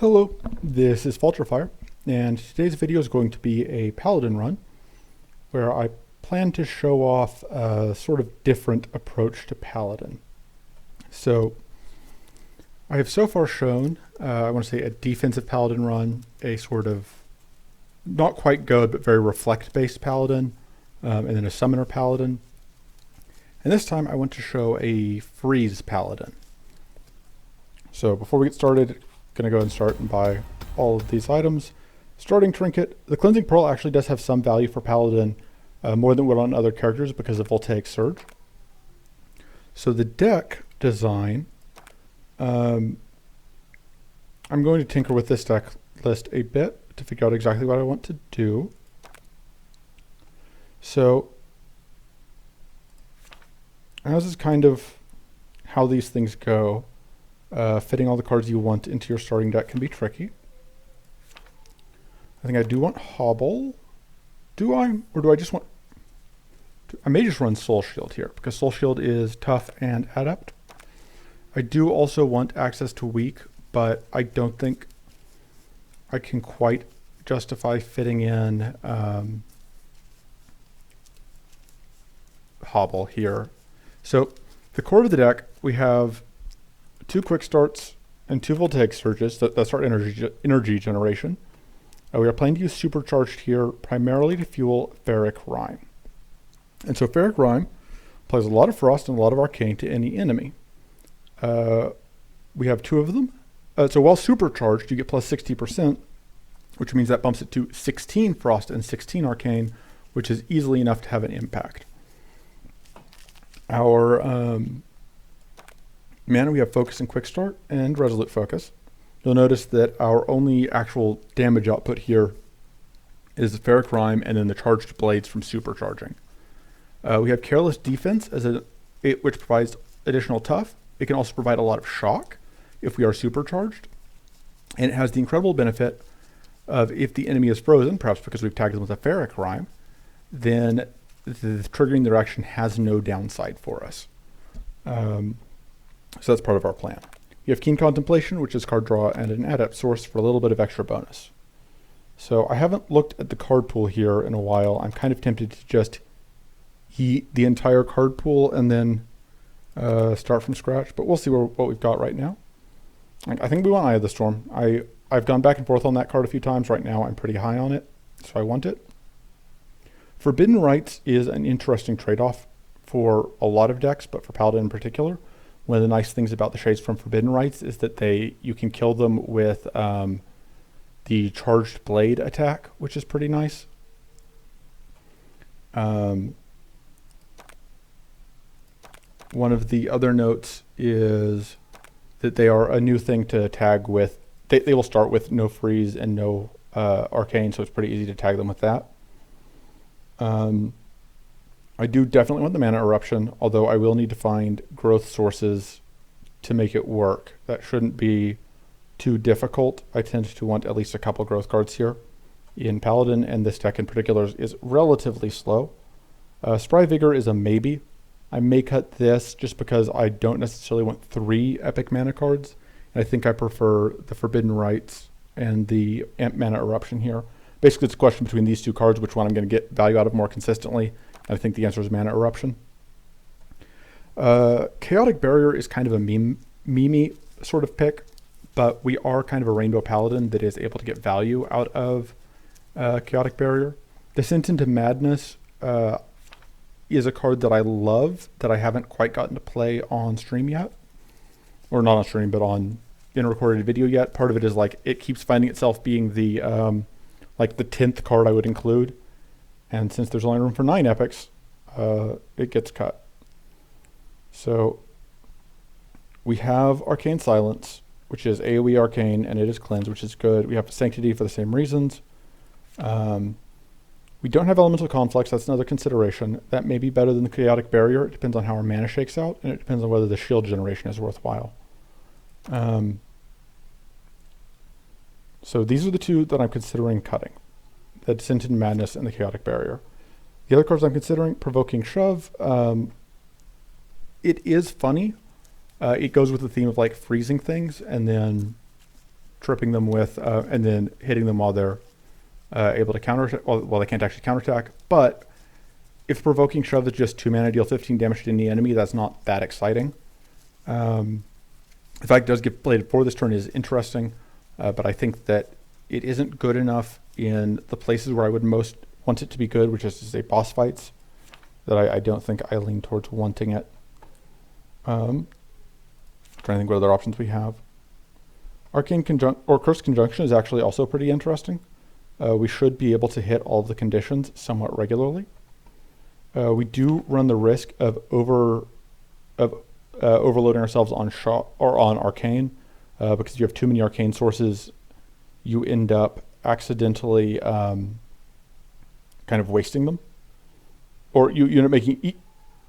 Hello, this is Falterfire, and today's video is going to be a Paladin run where I plan to show off a sort of different approach to Paladin. So I have so far shown, I want to say, a defensive Paladin run, a sort of not quite goad but very reflect-based Paladin, and then a summoner Paladin. And this time I want to show a freeze Paladin. So before we get started, going to go and start and buy all of these items. Starting trinket. The cleansing pearl actually does have some value for Paladin, more than what on other characters because of voltaic surge. So the deck design, I'm going to tinker with this deck list a bit to figure out exactly what I want to do. So as is kind of how these things go. Fitting all the cards you want into your starting deck can be tricky. I think I do want Hobble. Do I? Or do I just want... I may just run Soul Shield here, because Soul Shield is tough and adept. I do also want access to Weak, but I don't think I can quite justify fitting in Hobble here. So, the core of the deck, we have 2 quick starts and 2 voltaic surges. That's our energy generation. We are planning to use supercharged here primarily to fuel Ferric Rime. And so Ferric Rime applies a lot of frost and a lot of arcane to any enemy. We have 2 of them. So while supercharged, you get plus 60%, which means that bumps it to 16 frost and 16 arcane, which is easily enough to have an impact. Our mana, we have Focus and Quick Start and Resolute Focus. You'll notice that our only actual damage output here is the Ferric Rime and then the charged blades from supercharging. We have Careless Defense, which provides additional tough. It can also provide a lot of shock if we are supercharged. And it has the incredible benefit of if the enemy is frozen, perhaps because we've tagged them with a Ferric Rime, then the triggering their action has no downside for us. So that's part of our plan. You have Keen Contemplation, which is card draw and an adept source for a little bit of extra bonus. So I haven't looked at the card pool here in a while. I'm kind of tempted to just heat the entire card pool and then start from scratch, but we'll see what we've got right now. I think we want Eye of the Storm. I've gone back and forth on that card a few times. Right now I'm pretty high on it, so I want it. Forbidden Rites is an interesting trade-off for a lot of decks, but for Paladin in particular. One of the nice things about the Shades from Forbidden Rites is that you can kill them with the Charged Blade attack, which is pretty nice. One of the other notes is that they are a new thing to tag with. They will start with no freeze and no arcane, so it's pretty easy to tag them with that. I do definitely want the Mana Eruption, although I will need to find growth sources to make it work. That shouldn't be too difficult. I tend to want at least a couple growth cards here in Paladin, and this deck in particular is relatively slow. Spry Vigor is a maybe. I may cut this just because I don't necessarily want 3 epic mana cards, and I think I prefer the Forbidden Rites and the Mana Eruption here. Basically, it's a question between these 2 cards, which one I'm going to get value out of more consistently. I think the answer is Mana Eruption. Chaotic Barrier is kind of a meme sort of pick, but we are kind of a Rainbow Paladin that is able to get value out of Chaotic Barrier. Descent into Madness is a card that I love that I haven't quite gotten to play on stream yet. Or not on stream, but in a recorded video yet. Part of it is like it keeps finding itself being the like the 10th card I would include. And since there's only room for 9 epics, it gets cut. So we have Arcane Silence, which is AoE Arcane, and it is Cleanse, which is good. We have Sanctity for the same reasons. We don't have Elemental Conflicts. That's another consideration. That may be better than the Chaotic Barrier. It depends on how our mana shakes out, and it depends on whether the shield generation is worthwhile. So these are the 2 that I'm considering cutting. The Descent into Madness and the Chaotic Barrier. The other cards I'm considering, Provoking Shove. It is funny. It goes with the theme of like freezing things, and then tripping them with, and then hitting them while they're able to counter, while they can't actually counterattack. But if provoking shove is just 2 mana, deal 15 damage to any enemy, that's not that exciting. The fact it does get played for this turn is interesting, but I think that it isn't good enough in the places where I would most want it to be good, which is to say boss fights, that I don't think I lean towards wanting it. Trying to think what other options we have. Arcane Curse Conjunction is actually also pretty interesting. We should be able to hit all of the conditions somewhat regularly. We do run the risk of overloading ourselves on on Arcane, because if you have too many Arcane sources, you end up accidentally kind of wasting them, or you end up making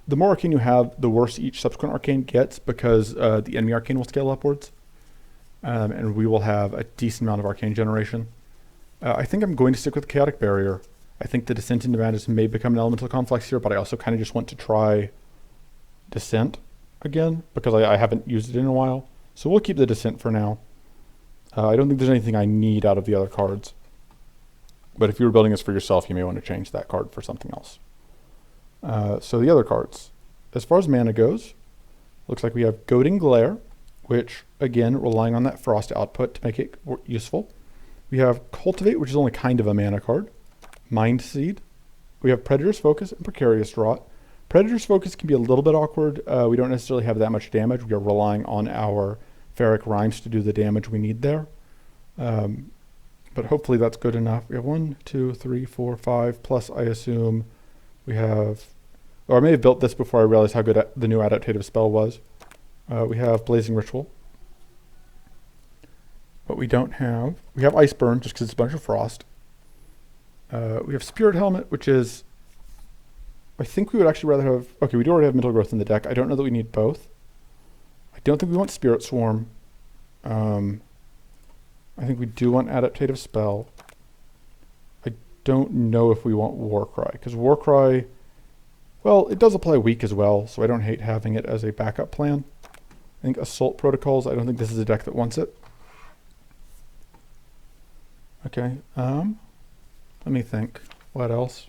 the more Arcane you have, the worse each subsequent Arcane gets, because the enemy Arcane will scale upwards, and we will have a decent amount of Arcane generation. I think I'm going to stick with Chaotic Barrier. I think the Descent into Madness may become an Elemental Conflicts here, but I also kind of just want to try Descent again, because I haven't used it in a while. So we'll keep the Descent for now. I don't think there's anything I need out of the other cards. But if you were building this for yourself, you may want to change that card for something else. So the other cards. As far as mana goes, looks like we have Goading Glare, which, again, relying on that frost output to make it useful. We have Cultivate, which is only kind of a mana card. Mind Seed. We have Predator's Focus and Precarious Draught. Predator's Focus can be a little bit awkward. We don't necessarily have that much damage. We are relying on our Ferric Rhymes to do the damage we need there. But hopefully that's good enough. We have 1, 2, 3, 4, 5, plus I assume we have... Or I may have built this before I realized how good the new adaptative spell was. We have Blazing Ritual. But we don't have... We have Ice Burn, just because it's a bunch of frost. We have Spirit Helmet, which is... I think we would actually rather have... Okay, we do already have Mental Growth in the deck. I don't know that we need both. I don't think we want Spirit Swarm. I think we do want Adaptative Spell. I don't know if we want Warcry, because Warcry... Well, it does apply weak as well, so I don't hate having it as a backup plan. I think Assault Protocols, I don't think this is a deck that wants it. Okay, let me think. What else?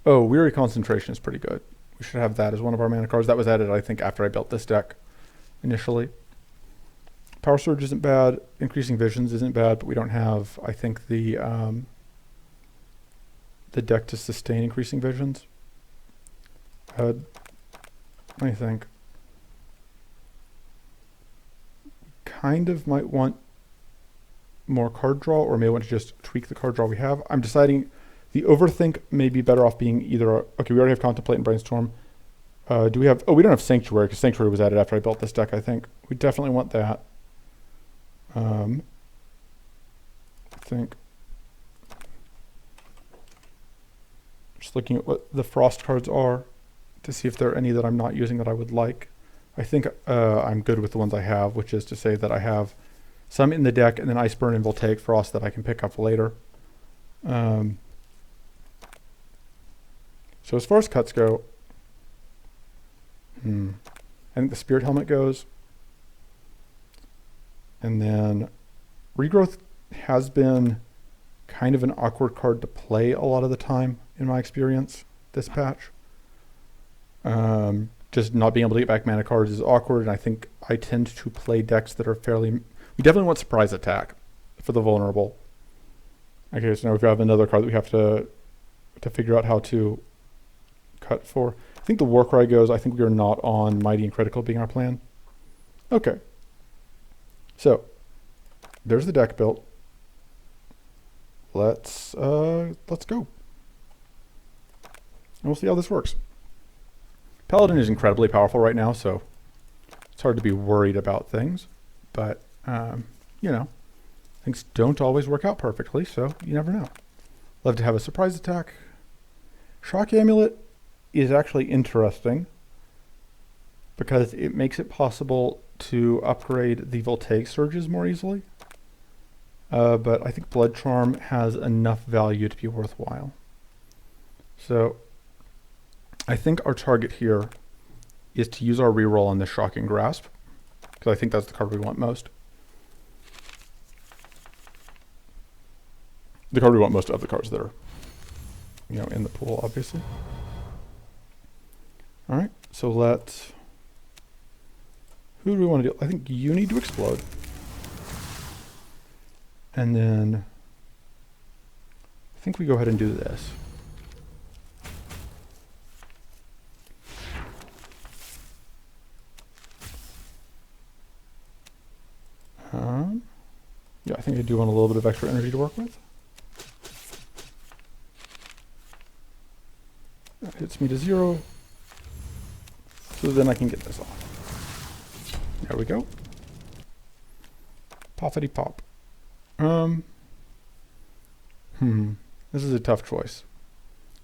Oh, Weary Concentration is pretty good. We should have that as one of our mana cards. That was added, I think, after I built this deck initially. Power Surge isn't bad. Increasing Visions isn't bad, but we don't have, I think, the deck to sustain Increasing Visions. Let me think. Kind of might want more card draw, or may want to just tweak the card draw we have. I'm deciding the Overthink may be better off being either... Okay, we already have Contemplate and Brainstorm. Do we have... Oh, we don't have Sanctuary, because Sanctuary was added after I built this deck, I think. We definitely want that. I think... Just looking at what the Frost cards are to see if there are any that I'm not using that I would like. I think I'm good with the ones I have, which is to say that I have some in the deck and then Iceburn and Voltaic Frost that I can pick up later. So as far as cuts go, I think the Spirit Helmet goes. And then Regrowth has been kind of an awkward card to play a lot of the time, in my experience, this patch. Just not being able to get back mana cards is awkward, and I think I tend to play decks that are fairly... We definitely want Surprise Attack for the vulnerable. Okay, so now we have another card that we have to figure out how to cut for. I think the Warcry goes. I think we are not on Mighty and Critical being our plan. Okay. So, there's the deck built. Let's go. And we'll see how this works. Paladin is incredibly powerful right now, so it's hard to be worried about things. But, you know, things don't always work out perfectly, so you never know. Love to have a surprise attack. Shock Amulet is actually interesting because it makes it possible to upgrade the Voltaic Surges more easily. But I think Blood Charm has enough value to be worthwhile. So I think our target here is to use our reroll on this Shocking Grasp, because I think that's the card we want most. the card we want most of the cards that are, you know, in the pool, obviously. All right, so let's, who do we want to do? I think you need to explode. And then I think we go ahead and do this. Yeah, I think I do want a little bit of extra energy to work with. That hits me to 0. So then I can get this off. There we go. Poppity pop. This is a tough choice.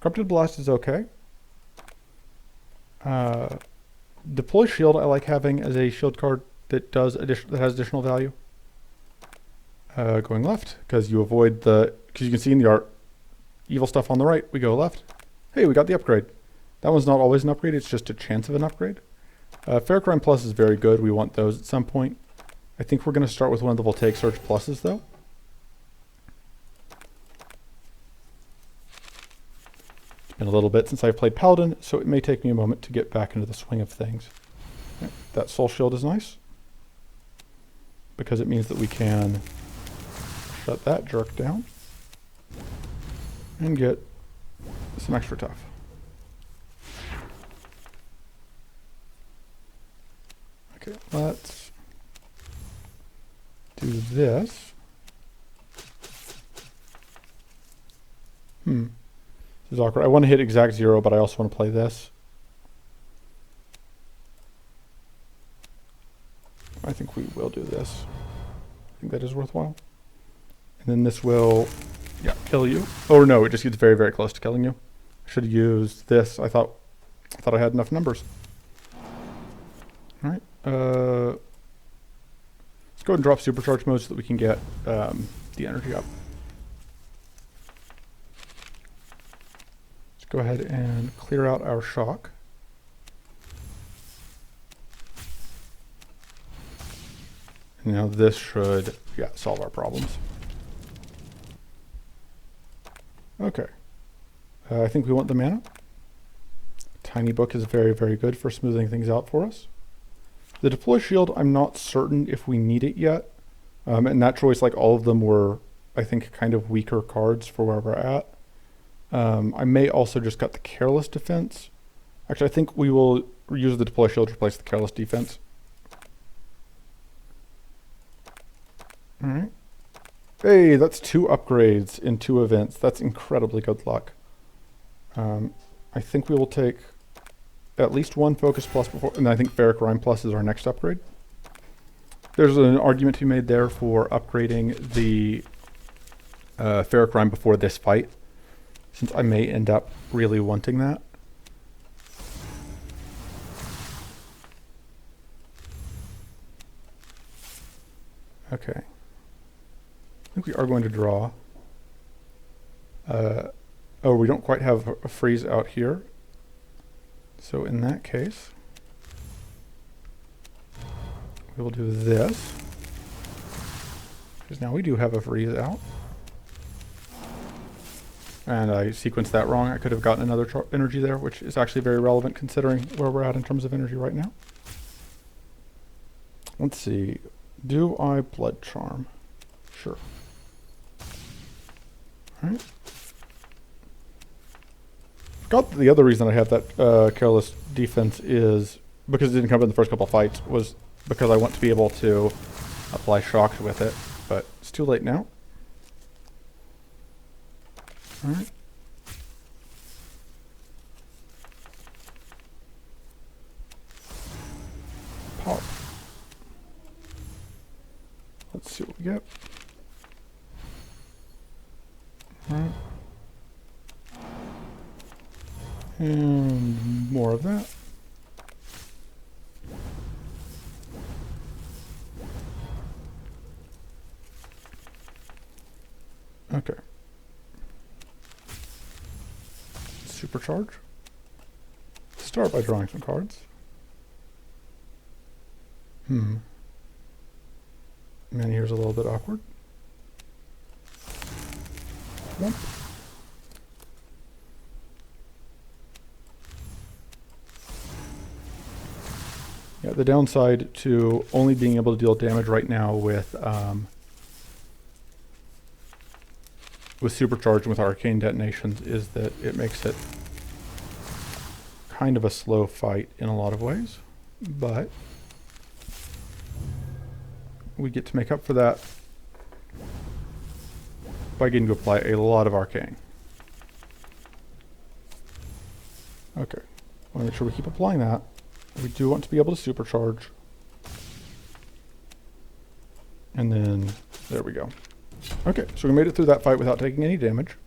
Corrupted Blast is okay. Deploy Shield I like having as a shield card that has additional value. Going left, because you avoid because you can see in the art, evil stuff on the right, we go left. Hey, we got the upgrade. That one's not always an upgrade, it's just a chance of an upgrade. Fair Crime Plus is very good, we want those at some point. I think we're going to start with one of the Voltaic Surge Pluses though. It's been a little bit since I've played Paladin, so it may take me a moment to get back into the swing of things. Okay, that Soul Shield is nice, because it means that we can shut that jerk down and get some extra tough. Okay, let's do this. This is awkward. I want to hit exact 0, but I also want to play this. I think we will do this. I think that is worthwhile. And then this will, yeah, kill you. Oh no, it just gets very, very close to killing you. I should have used this. I thought I had enough numbers. All right. Let's go ahead and drop supercharge mode so that we can get the energy up. Let's go ahead and clear out our shock. And now this should, yeah, solve our problems. Okay. I think we want the mana. Tiny Book is very, very good for smoothing things out for us. The Deploy Shield, I'm not certain if we need it yet. And that choice, like all of them, were, I think, kind of weaker cards for where we're at. I may also just cut the Careless Defense. Actually, I think we will use the Deploy Shield to replace the Careless Defense. All right. Hey, that's 2 upgrades in 2 events. That's incredibly good luck. I think we will take at least 1 Focus Plus before, and I think Ferric Rime Plus is our next upgrade. There's an argument to be made there for upgrading the Ferric Rime before this fight, since I may end up really wanting that. Okay. I think we are going to draw. Oh, we don't quite have a freeze out here. So in that case, we will do this. Because now we do have a freeze out. And I sequenced that wrong. I could have gotten another energy there, which is actually very relevant considering where we're at in terms of energy right now. Let's see. Do I Blood Charm? Sure. Alright. Forgot the other reason I have that Careless Defense is because it didn't come up in the first couple of fights, was because I want to be able to apply shocks with it, but it's too late now. Alright. Pop. Let's see what we get. Alright. And more of that. Okay. Supercharge. Start by drawing some cards. Man, here's a little bit awkward. Whoop. Yeah, the downside to only being able to deal damage right now with supercharge and with arcane detonations is that it makes it kind of a slow fight in a lot of ways, but we get to make up for that by getting to apply a lot of arcane. Okay, I want to make sure we keep applying that. We do want to be able to supercharge. And then, there we go. Okay, so we made it through that fight without taking any damage.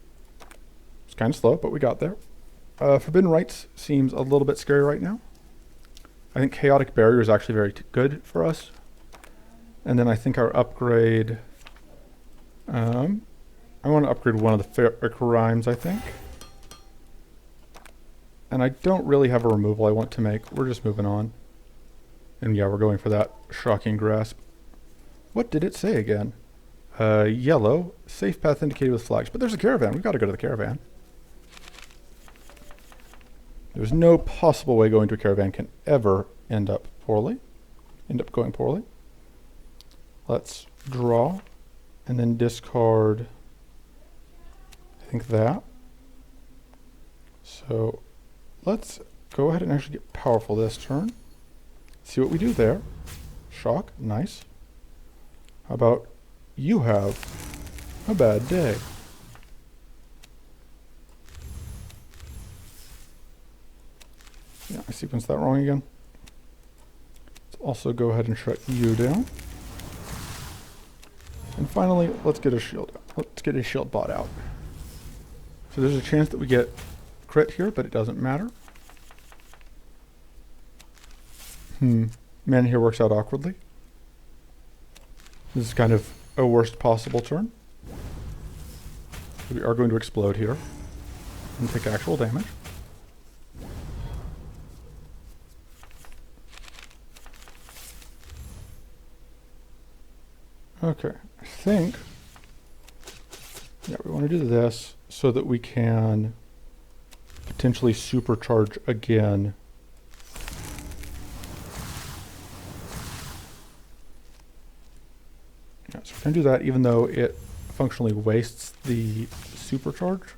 It's kind of slow, but we got there. Forbidden Rites seems a little bit scary right now. I think Chaotic Barrier is actually very good for us. And then I think our upgrade... I want to upgrade one of the crimes, I think. And I don't really have a removal I want to make. We're just moving on. And yeah, we're going for that Shocking Grasp. What did it say again? Yellow. Safe path indicated with flags. But there's a caravan. We've got to go to the caravan. There's no possible way going to a caravan can ever end up going poorly. Let's draw. And then discard... I think that. So... let's go ahead and actually get powerful this turn. See what we do there. Shock, nice. How about you have a bad day? Yeah, I sequenced that wrong again. Let's also go ahead and shut you down. And finally, let's get a shield. Let's get a shield bot out. So there's a chance that we get crit here, but it doesn't matter. Man here works out awkwardly. This is kind of a worst possible turn. We are going to explode here and take actual damage. Okay, I think, yeah, we want to do this so that we can potentially supercharge again. Yeah, so we're going to do that even though it functionally wastes the supercharge.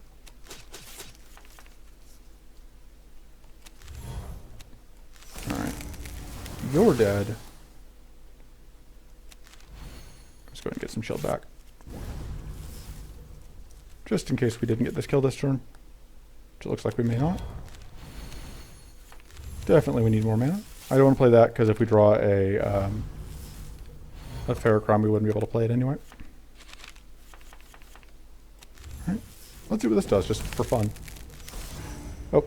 Alright. You're dead. Let's go ahead and get some shield back. Just in case we didn't get this kill this turn. Which it looks like we may not. Definitely we need more mana. I don't want to play that because if we draw a Ferrochrome we wouldn't be able to play it anyway. Alright, let's see what this does just for fun. Oh.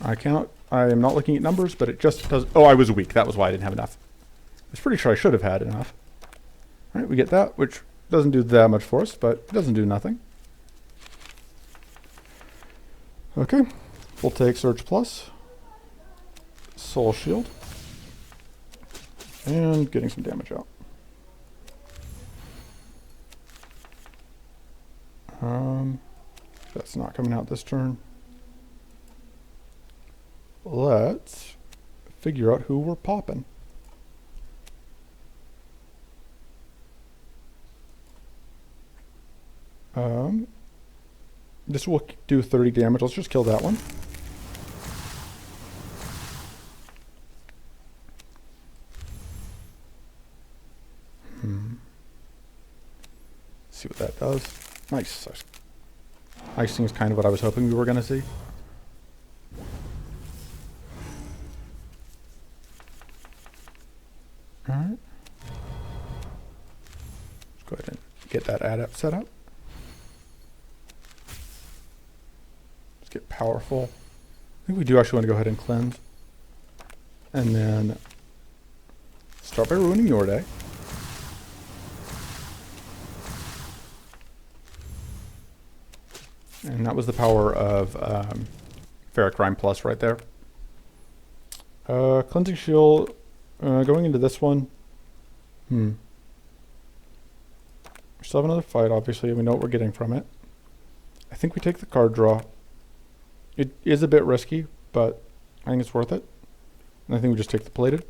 I am not looking at numbers, but it just does. Oh, I was weak. That was why I didn't have enough. I was pretty sure I should have had enough. Alright, we get that, which doesn't do that much for us, but it doesn't do nothing. Okay, we'll take Surge Plus, Soul Shield, and getting some damage out. That's not coming out this turn. Let's figure out who we're popping. This will do 30 damage. Let's just kill that one. See what that does. Nice. Icing is kind of what I was hoping we were going to see. Alright. Let's go ahead and get that adept set up. Let's get powerful. I think we do actually want to go ahead and cleanse. And then start by ruining your day. And that was the power of Ferrochrome Plus right there. Cleansing Shield, going into this one. We're Still have another fight, obviously. We know what we're getting from it. I think we take the card draw. It is a bit risky, but I think it's worth it. And I think we just take the plated.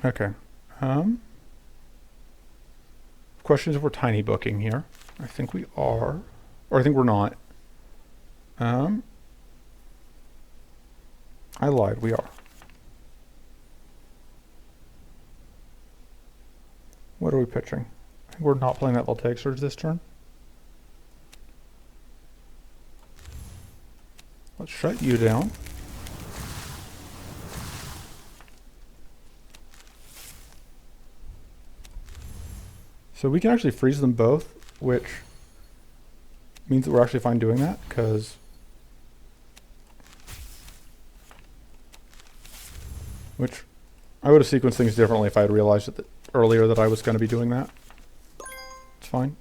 Okay. Question is if we're tiny booking here. I think we are. Or I think we're not. I lied, we are. What are we pitching? I think we're not playing that Voltaic Surge this turn. Let's shut you down. So we can actually freeze them both, which means that we're actually fine doing that, because I would have sequenced things differently if I had realized it earlier that I was going to be doing that. It's fine.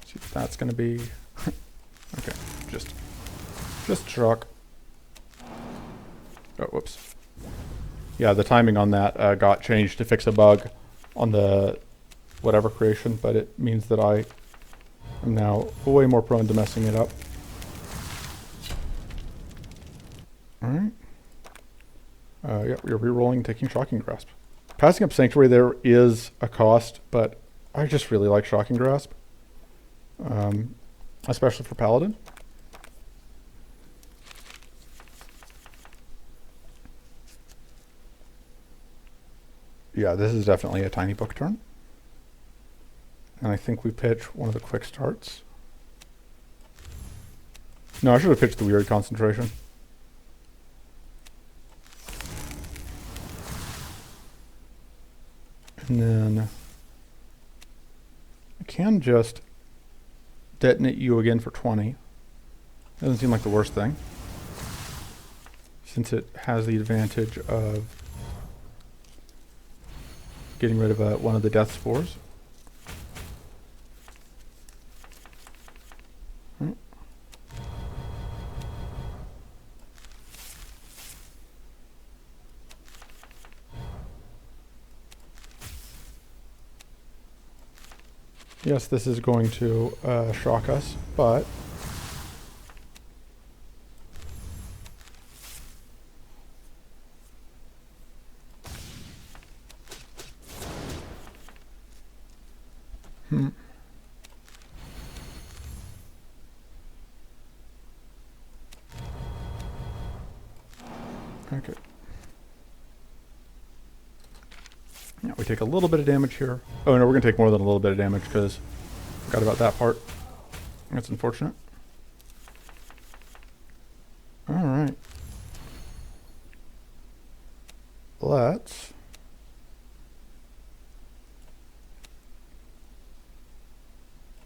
See if that's going to be okay. Just shock. Oh, whoops. Yeah, the timing on that got changed to fix a bug on the whatever creation, but it means that I am now way more prone to messing it up. Alright. Yeah, we're re-rolling, taking Shocking Grasp. Passing up Sanctuary there is a cost, but I just really like Shocking Grasp. Especially for Paladin. Yeah, this is definitely a tiny book turn. And I think we pitch one of the quick starts. No, I should have pitched the Weird Concentration. And then I can just detonate you again for 20. Doesn't seem like the worst thing, since it has the advantage of getting rid of one of the death spores. Yes, this is going to shock us, but okay. Yeah, we take a little bit of damage here. Oh no, we're gonna take more than a little bit of damage because I forgot about that part. That's unfortunate. Alright. Let's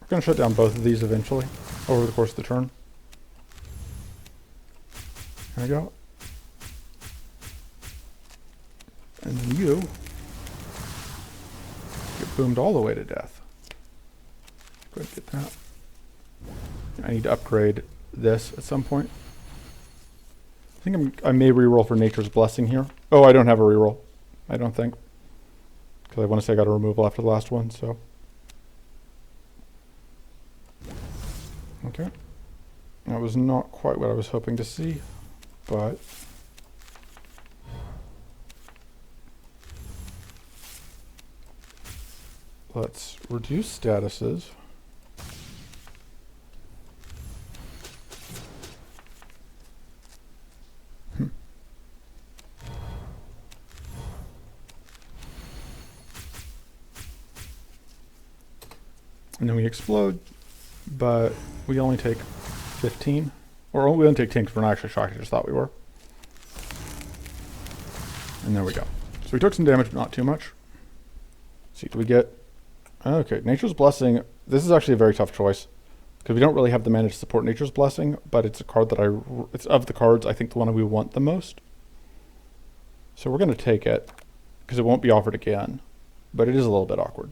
we're gonna shut down both of these eventually over the course of the turn. There we go. And then you get boomed all the way to death. Go ahead and get that. I need to upgrade this at some point. I think I may reroll for Nature's Blessing here. Oh, I don't have a reroll. I don't think. Because I want to say I got a removal after the last one, so. Okay. That was not quite what I was hoping to see, but let's reduce statuses. And then we explode, but we only take 15. Or we only take 10 because we're not actually shocked, I just thought we were. And there we go. So we took some damage, but not too much. Let's see, do we get... Okay, Nature's Blessing. This is actually a very tough choice because we don't really have the mana to support Nature's Blessing, but it's a card that it's of the cards, I think the one we want the most. So we're going to take it because it won't be offered again, but it is a little bit awkward.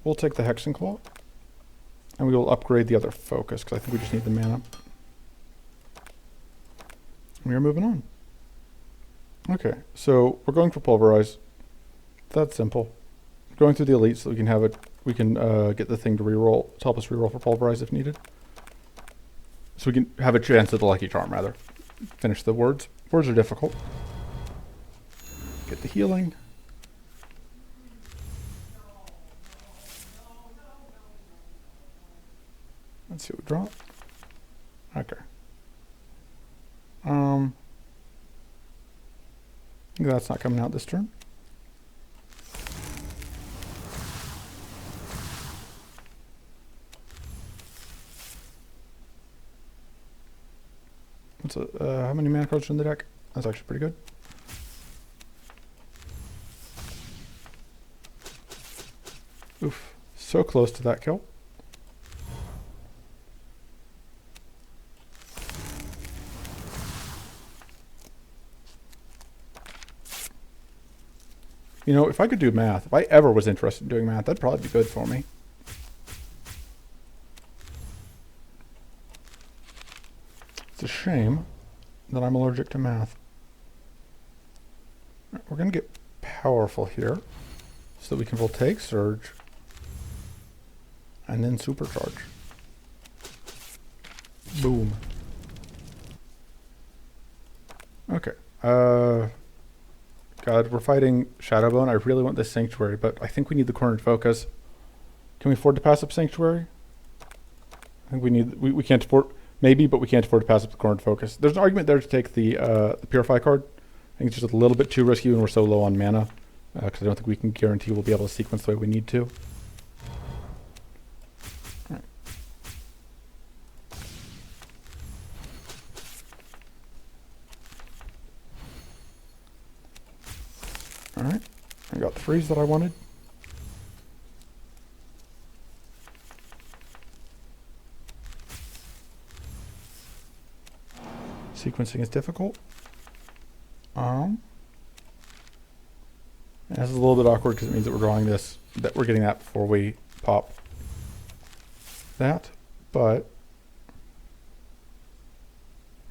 We'll take the Hexen Claw. And we will upgrade the other focus, because I think we just need the mana. We are moving on. Okay, so we're going for pulverize. That's simple. Going through the elite so we can have it. We can get the thing to reroll, to help us reroll for pulverize if needed. So we can have a chance at the lucky charm rather. Finish the words. Words are difficult. Get the healing. Let's see what we draw. Okay. That's not coming out this turn. What's how many mana cards are in the deck? That's actually pretty good. Oof. So close to that kill. You know, if I could do math, if I ever was interested in doing math, that'd probably be good for me. It's a shame that I'm allergic to math. We're going to get powerful here so that we can take surge and then supercharge. Boom. Okay. God, we're fighting Shadowbone. I really want this Sanctuary, but I think we need the cornered focus. Can we afford to pass up Sanctuary? I think we need... We can't afford... Maybe, but we can't afford to pass up the cornered focus. There's an argument there to take the Purify card. I think it's just a little bit too risky when we're so low on mana. Because I don't think we can guarantee we'll be able to sequence the way we need to. Alright. Alright. I got the freeze that I wanted. Sequencing is difficult. This is a little bit awkward because it means that we're drawing this, that we're getting that before we pop that, but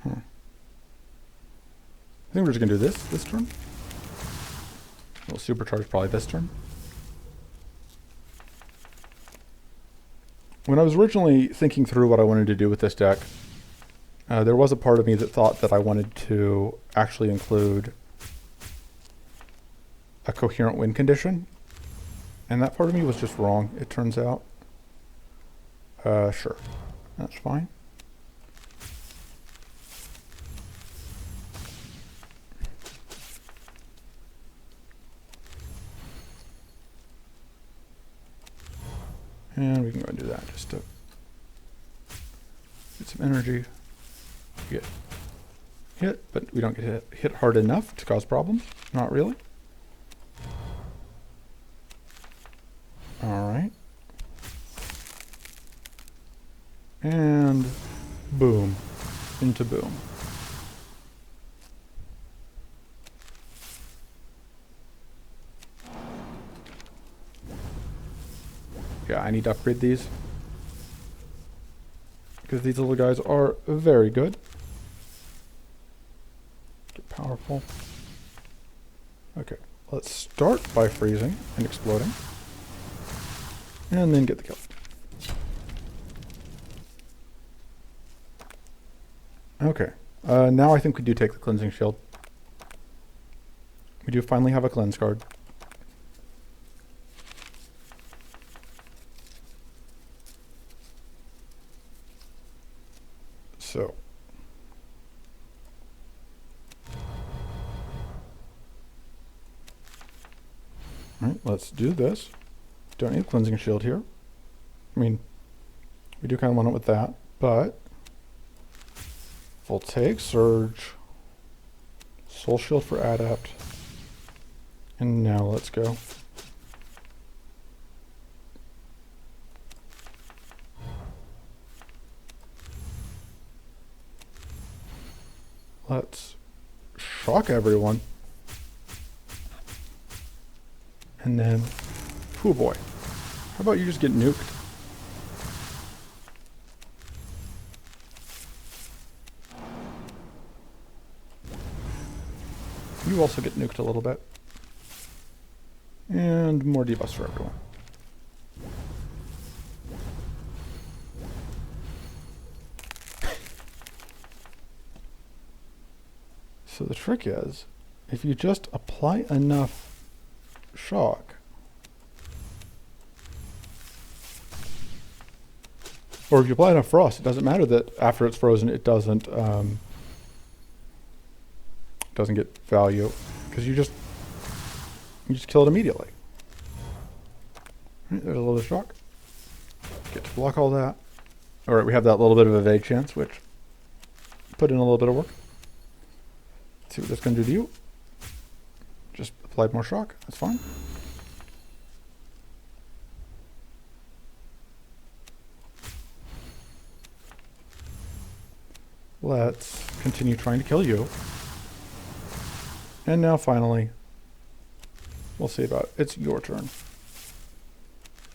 I think we're just gonna do this turn. We'll supercharge probably this turn. When I was originally thinking through what I wanted to do with this deck, there was a part of me that thought that I wanted to actually include a coherent win condition, and that part of me was just wrong, it turns out. Sure, that's fine. And we can go and do that just to get some energy. Get hit, but we don't get hit hard enough to cause problems. Not really. Alright. And boom. Into boom. Yeah, I need to upgrade these. Because these little guys are very good. Get powerful. Okay, let's start by freezing and exploding. And then get the kill. Okay, now I think we do take the cleansing shield. We do finally have a cleanse card. So. Alright, let's do this. Don't need a cleansing shield here. I mean, we do kind of want it with that, but take surge, soul shield for adapt, and now let's go. Let's shock everyone. And then, oh boy, how about you just get nuked? You also get nuked a little bit. And more debuffs for everyone. So the trick is, if you just apply enough shock, or if you apply enough frost, it doesn't matter that after it's frozen it doesn't get value, because you just kill it immediately. Right, there's a little shock. Get to block all that. Alright, we have that little bit of evade chance, which put in a little bit of work. Let's see what that's going to do to you. Just applied more shock. That's fine. Let's continue trying to kill you. And now finally, we'll see about it. It's your turn.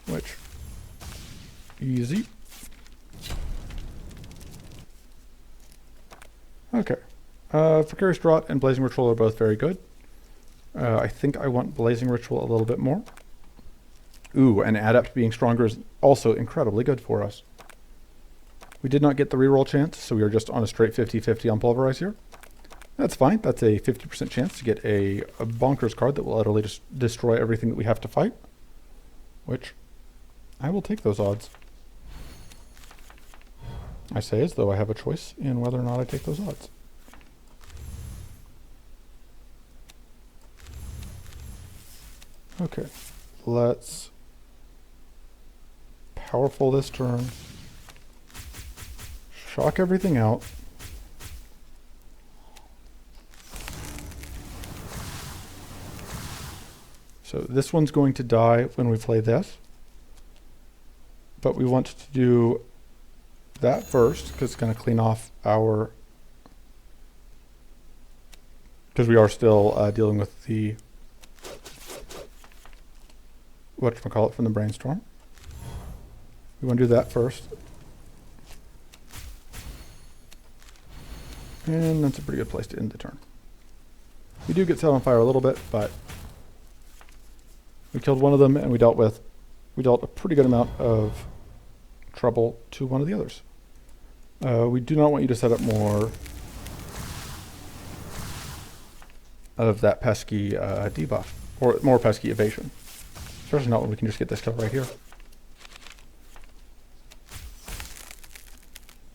Which, easy. Okay. Precarious Draught and Blazing Ritual are both very good. I think I want Blazing Ritual a little bit more. Ooh, and Adept being stronger is also incredibly good for us. We did not get the reroll chance, so we are just on a straight 50-50 on Pulverize here. That's fine. That's a 50% chance to get a bonkers card that will utterly destroy everything that we have to fight. Which, I will take those odds. I say as though I have a choice in whether or not I take those odds. Okay, let's powerful this turn. Shock everything out. So this one's going to die when we play this. But we want to do that first, because it's going to clean off our... Because we are still dealing with the... whatchamacallit from the brainstorm. We want to do that first. And that's a pretty good place to end the turn. We do get set on fire a little bit, but we killed one of them and we dealt a pretty good amount of trouble to one of the others. We do not want you to set up more of that pesky debuff, or more pesky evasion. Especially not when we can just get this kill right here.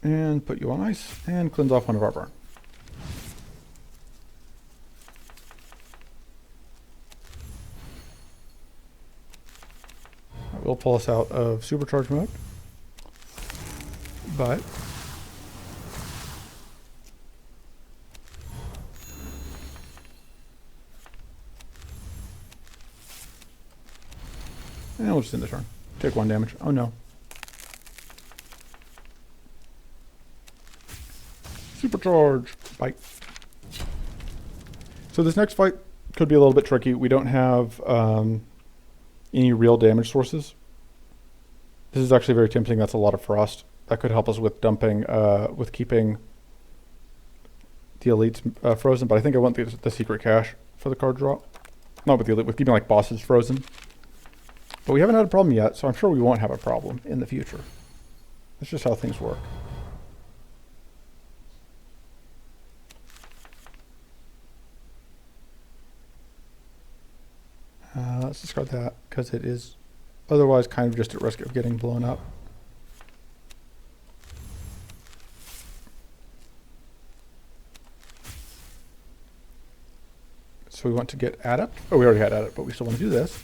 And put you on ice, and cleanse off one of our burn. That will pull us out of supercharge mode. But and we'll just end the turn. Take 1 damage. Oh no. Supercharge! Bite. So this next fight could be a little bit tricky. We don't have any real damage sources. This is actually very tempting. That's a lot of frost. That could help us with dumping, with keeping the elites frozen. But I think I want the secret cache for the card draw. Not with the elite, with keeping like bosses frozen. But we haven't had a problem yet, so I'm sure we won't have a problem in the future. That's just how things work. Let's discard that, because it is otherwise kind of just at risk of getting blown up. So we want to get Adept. Oh, we already had Adept, but we still want to do this.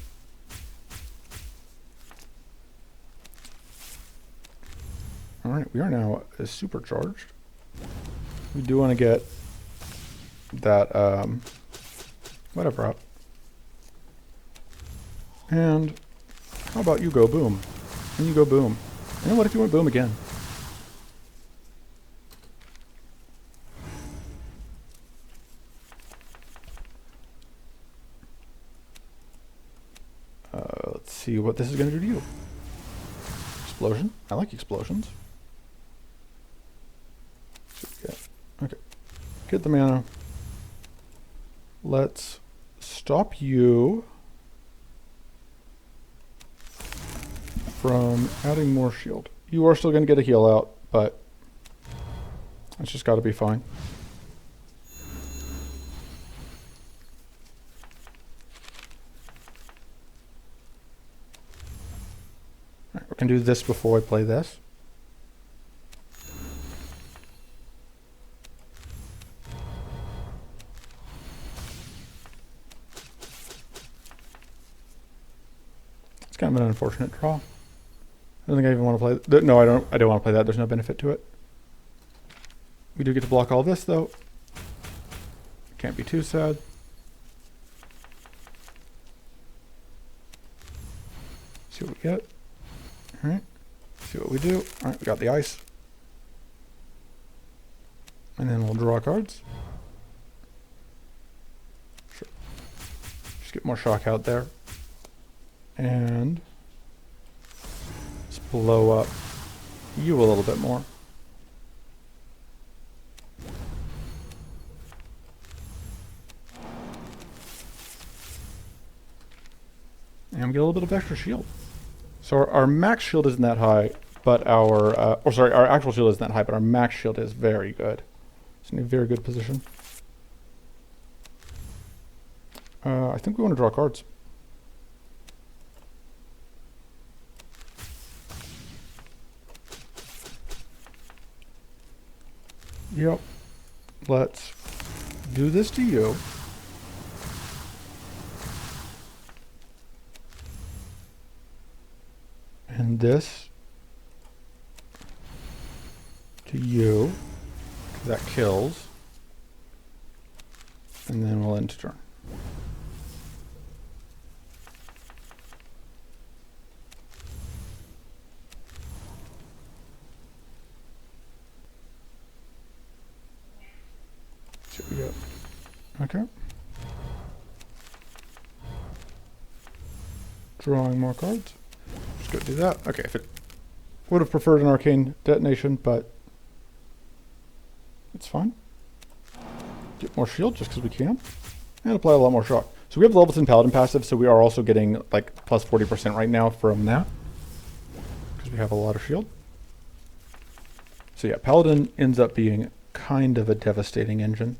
Alright, we are now supercharged. We do want to get that, whatever up. And how about you go boom? And you go boom. And what if you went boom again? Let's see what this is going to do to you. Explosion. I like explosions. Okay. Get the mana. Let's stop you from adding more shield. You are still going to get a heal out, but it's just got to be fine. Alright, we can do this before I play this. It's kind of an unfortunate draw. I don't think I even want to play. No, I don't want to play that. There's no benefit to it. We do get to block all this though. Can't be too sad. See what we get. All right. See what we do. All right, we got the ice. And then we'll draw cards. Sure. Just get more shock out there. And let's blow up you a little bit more. And we get a little bit of extra shield. So our max shield isn't that high, but our actual shield isn't that high, but our max shield is very good. It's in a very good position. I think we want to draw cards. Yep. Let's do this to you. And this to you. That kills. And then we'll end turn. See what we got. Okay. Drawing more cards. Just go do that. Okay, if it would have preferred an arcane detonation, but it's fine. Get more shield just because we can. And apply a lot more shock. So we have the level 10 Paladin passive, so we are also getting like plus 40% right now from that. Because we have a lot of shield. So yeah, Paladin ends up being kind of a devastating engine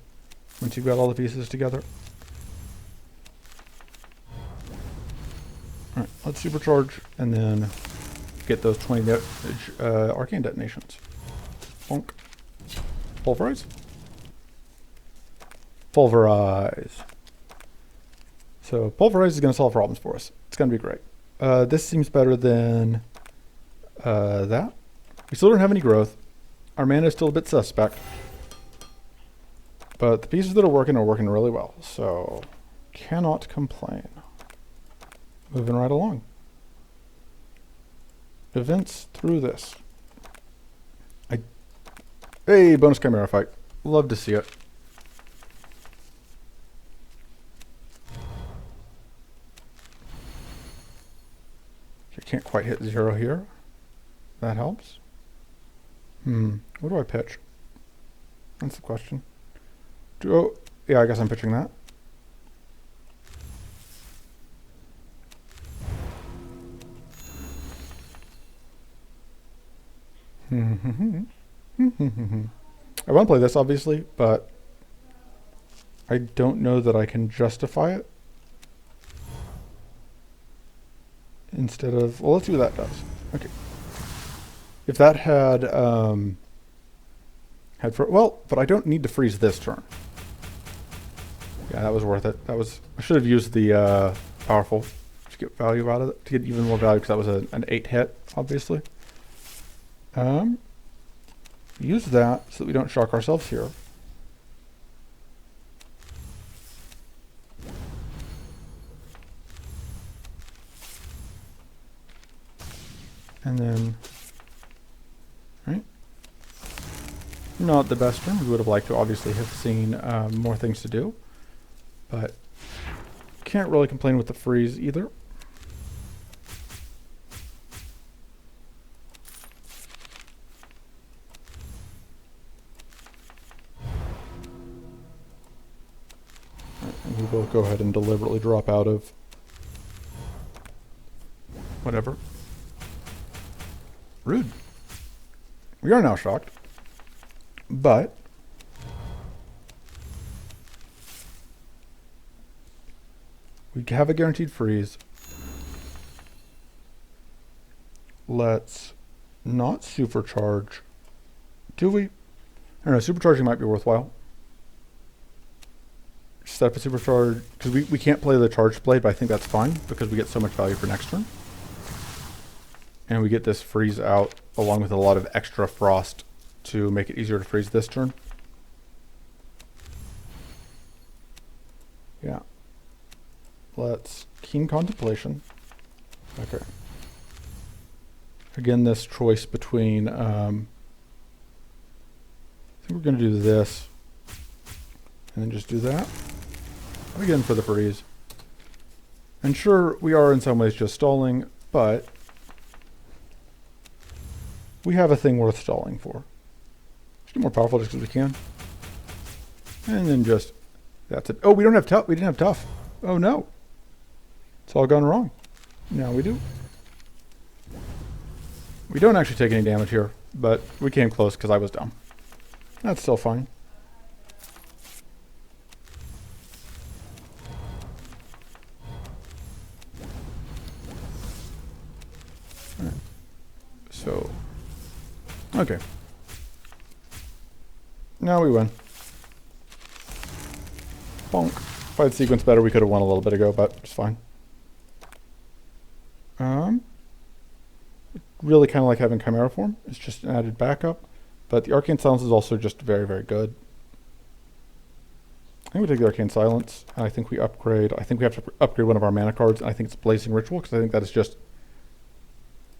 once you've got all the pieces together. Alright, let's supercharge and then get those 20 arcane detonations. Bonk. Pulverize. Pulverize. So pulverize is going to solve problems for us. It's going to be great. This seems better than that. We still don't have any growth. Our mana is still a bit suspect. But the pieces that are working really well. So cannot complain. Moving right along. Events through this. Hey, bonus Chimera fight. Love to see it. I can't quite hit 0 here. That helps. What do I pitch? That's the question. Yeah, I guess I'm pitching that. I want to play this, obviously, but I don't know that I can justify it. Instead of, well, let's see what that does. Okay. If that had, well, but I don't need to freeze this turn. Yeah, that was worth it. I should have used the powerful to get value out of it, to get even more value, because that was an 8 hit, obviously. Use that so that we don't shock ourselves here. And then, right? Not the best turn. We would have liked to obviously have seen more things to do, but can't really complain with the freeze either. we'll go ahead and deliberately drop out of whatever. Rude. We are now shocked. But we have a guaranteed freeze. Let's not supercharge. Do we? I don't know, supercharging might be worthwhile. Set up a supercharge, because we can't play the charged blade, but I think that's fine, because we get so much value for next turn. And we get this freeze out, along with a lot of extra frost to make it easier to freeze this turn. Yeah. Let's Keen Contemplation. Okay. Again, this choice between, I think we're going to do this, and then just do that. Again, for the freeze. And sure, we are in some ways just stalling, but we have a thing worth stalling for. Just get more powerful just because we can. And then just, that's it. Oh, we don't have tough. We didn't have tough. Oh no. It's all gone wrong. Now we do. We don't actually take any damage here, but we came close because I was dumb. That's still fine. All right. So, okay. Now we win. Bonk. If I had sequence better, we could have won a little bit ago, but it's fine. Really kind of like having Chimera form. It's just an added backup. But the Arcane Silence is also just very, very good. I think we take the Arcane Silence, and I think we upgrade. I think we have to upgrade one of our mana cards, and I think it's Blazing Ritual, because I think that is just...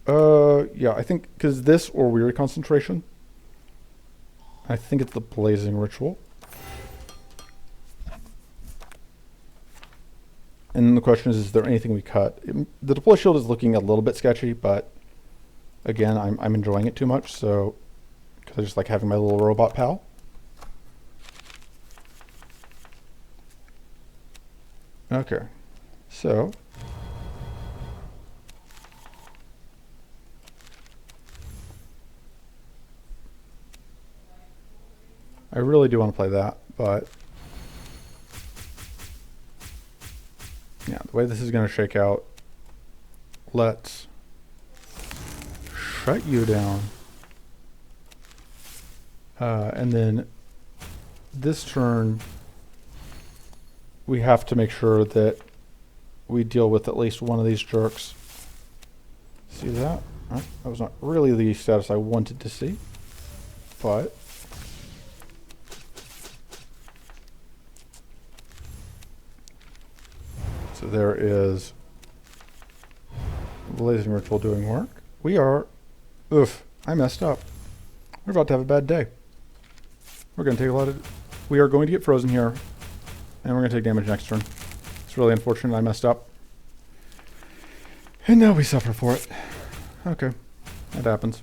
yeah, I think, because this or Weary Concentration. I think it's the Blazing Ritual. And then the question is there anything we cut? The Deploy Shield is looking a little bit sketchy, but again, I'm enjoying it too much, so because I just like having my little robot pal. Okay, so I really do want to play that, but yeah, the way this is going to shake out, let's shut you down. And then this turn, we have to make sure that we deal with at least one of these jerks. See that? That was not really the status I wanted to see, but so there is Blazing Ritual doing work. We are, oof, I messed up. We're about to have a bad day. We're going to take a lot of, we are going to get frozen here, and we're going to take damage next turn. It's really unfortunate I messed up. And now we suffer for it. Okay, that happens.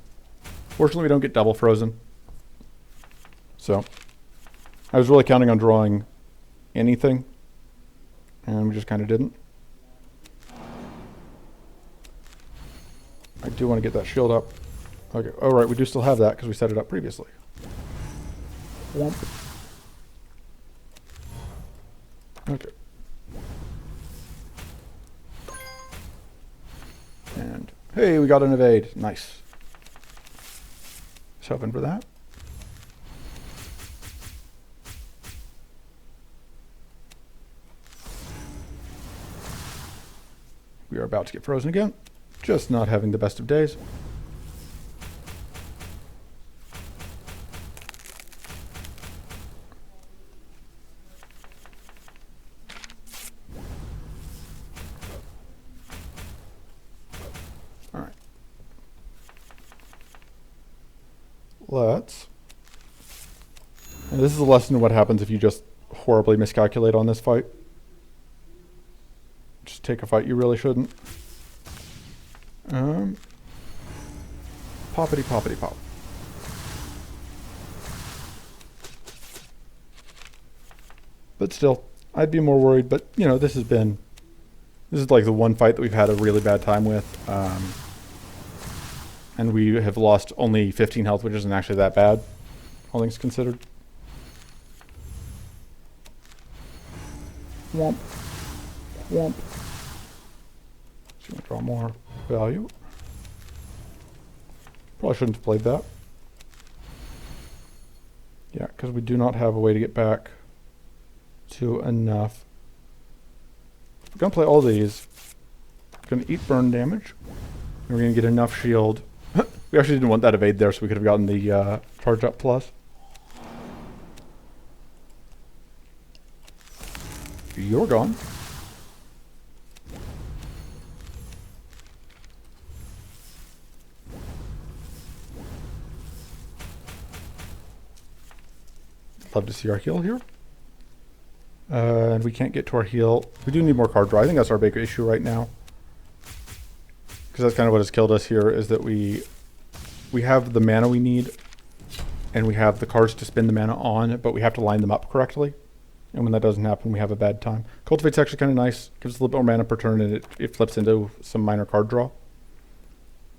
Fortunately, we don't get double frozen. So, I was really counting on drawing anything, and we just kind of didn't. I do want to get that shield up. Okay, oh right, we do still have that because we set it up previously. Womp. Okay. And, hey, we got an evade. Nice. Just hoping for that. We are about to get frozen again. Just not having the best of days. Alright. Let's... And this is a lesson of what happens if you just horribly miscalculate on this fight. Just take a fight you really shouldn't. Poppity poppity pop. But still, I'd be more worried, but you know, this is like the one fight that we've had a really bad time with. And we have lost only 15 health, which isn't actually that bad, all things considered. Womp. Womp. So you want to draw more value. Probably shouldn't have played that. Yeah, because we do not have a way to get back to enough. We're going to play all these. We're going to eat burn damage. And we're going to get enough shield. We actually didn't want that evade there, so we could have gotten the charge up plus. You're gone. Love to see our heal here. And we can't get to our heal. We do need more card draw. I think that's our big issue right now. Because that's kind of what has killed us here, is that we have the mana we need, and we have the cards to spend the mana on, but we have to line them up correctly. And when that doesn't happen, we have a bad time. Cultivate's actually kind of nice. Gives us a little bit more mana per turn, and it flips into some minor card draw.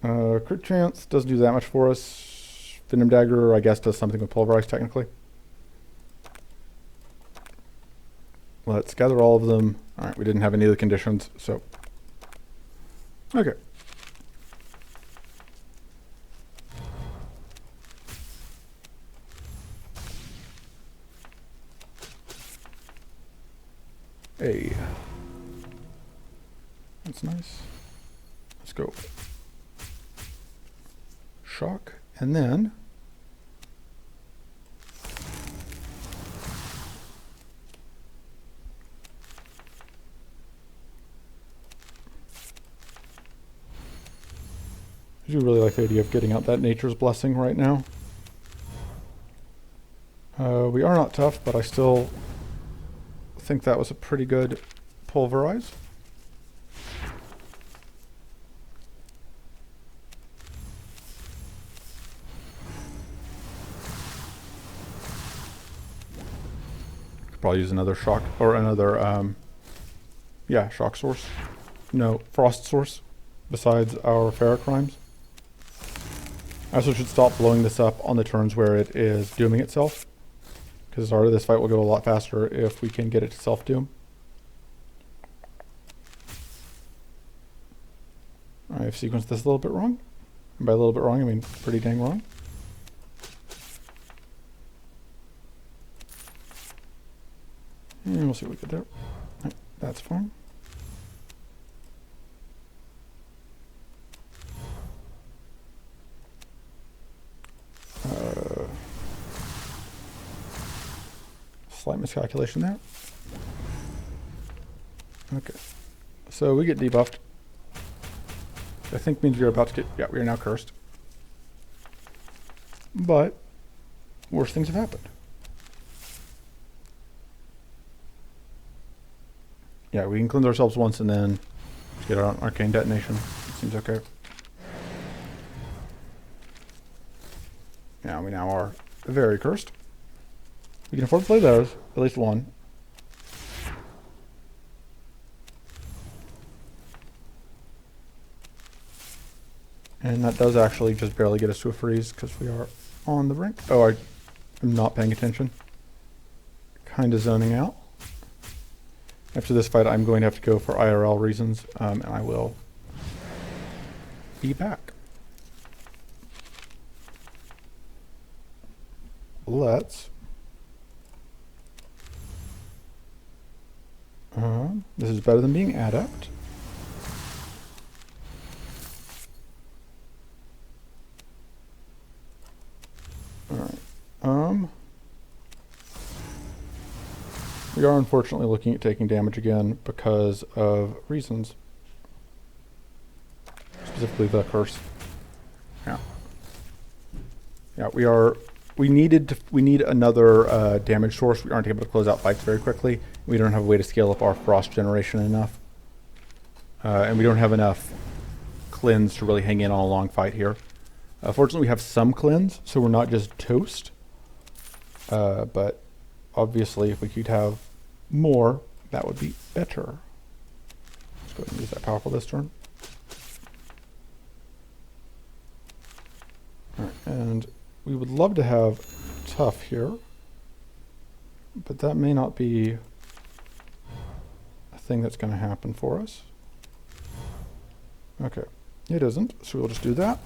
Crit chance doesn't do that much for us. Venom Dagger, I guess, does something with pulverize, technically. Let's gather all of them. Alright, we didn't have any of the conditions, so... Okay. Hey. That's nice. Let's go. Shock, and then... I do really like the idea of getting out that Nature's Blessing right now. We are not tough, but I still think that was a pretty good pulverize. Could probably use another shock, or another, yeah, shock source. No, frost source, besides our ferric crimes. I also should stop blowing this up on the turns where it is dooming itself, because this fight will go a lot faster if we can get it to self-doom. I've sequenced this a little bit wrong. And by a little bit wrong, I mean pretty dang wrong. And we'll see what we get there. Right, that's fine. Slight miscalculation there. Okay. So we get debuffed. I think means we're about to get... Yeah, we are now cursed. But worse things have happened. Yeah, we can cleanse ourselves once and then get our arcane detonation. Seems okay. Yeah, we now are very cursed. We can afford to play those, at least one. And that does actually just barely get us to a freeze because we are on the brink. Oh, I'm not paying attention. Kind of zoning out. After this fight, I'm going to have to go for IRL reasons, and I will be back. Let's... this is better than being adept. Alright. We are unfortunately looking at taking damage again because of reasons. Specifically the curse. Yeah. Yeah, we need another damage source. We aren't able to close out fights very quickly. We don't have a way to scale up our frost generation enough. And we don't have enough cleanse to really hang in on a long fight here. Fortunately, we have some cleanse, so we're not just toast. But obviously, if we could have more, that would be better. Let's go ahead and use that powerful this turn. All right, and we would love to have tough here, but that may not be a thing that's going to happen for us. Okay, it isn't, so we'll just do that.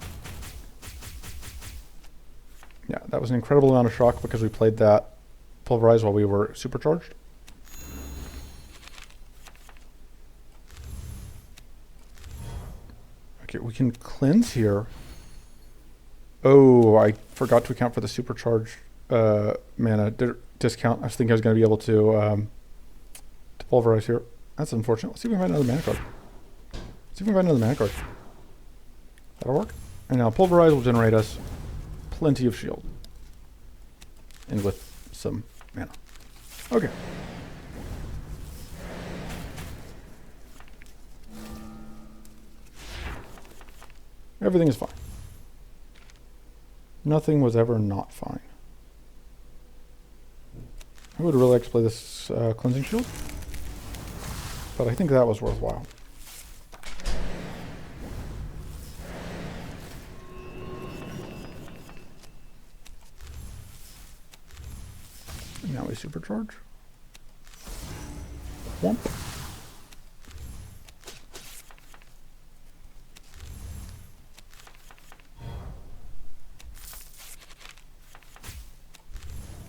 Yeah, that was an incredible amount of shock because we played that pulverize while we were supercharged. Okay, we can cleanse here. Oh, I forgot to account for the supercharge mana discount. I was thinking I was going to be able to pulverize here. That's unfortunate. Let's see if we can find another mana card. See if we can find another mana card. That'll work. And now pulverize will generate us plenty of shield. And with some mana. Okay. Everything is fine. Nothing was ever not fine. I would really like to play this cleansing shield, but I think that was worthwhile. And now we supercharge. Whomp.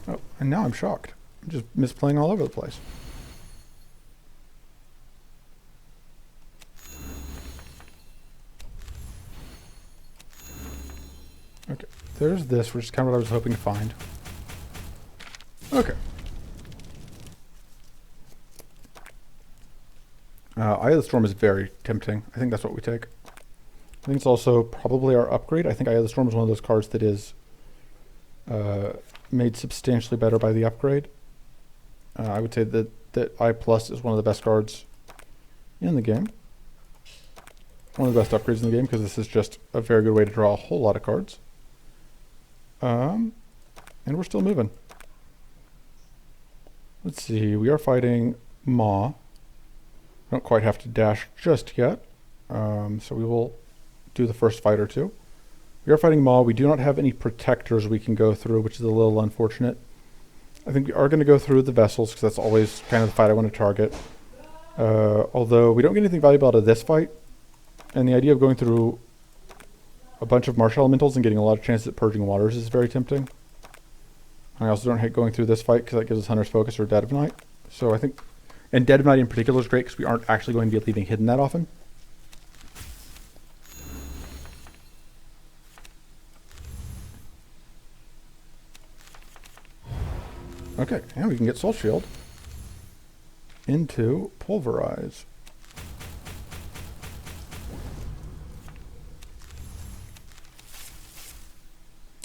Oh, and now I'm shocked. I'm just misplaying all over the place. Okay, there's this, which is kind of what I was hoping to find. Okay. Eye of the Storm is very tempting. I think that's what we take. I think it's also probably our upgrade. I think Eye of the Storm is one of those cards that is made substantially better by the upgrade. I would say that I Plus is one of the best cards in the game. One of the best upgrades in the game because this is just a very good way to draw a whole lot of cards. And we're still moving. Let's see, we are fighting Maw. We don't quite have to dash just yet, so we will do the first fight or two. We are fighting Maw. We do not have any protectors we can go through, which is a little unfortunate. I think we are going to go through the vessels, because that's always kind of the fight I want to target. Although we don't get anything valuable out of this fight, and the idea of going through a bunch of marsh elementals and getting a lot of chances at purging waters is very tempting. I also don't hate going through this fight because that gives us Hunter's Focus or Dead of Night. So I think, and Dead of Night in particular is great because we aren't actually going to be leaving hidden that often. Okay, and we can get Soul Shield into Pulverize.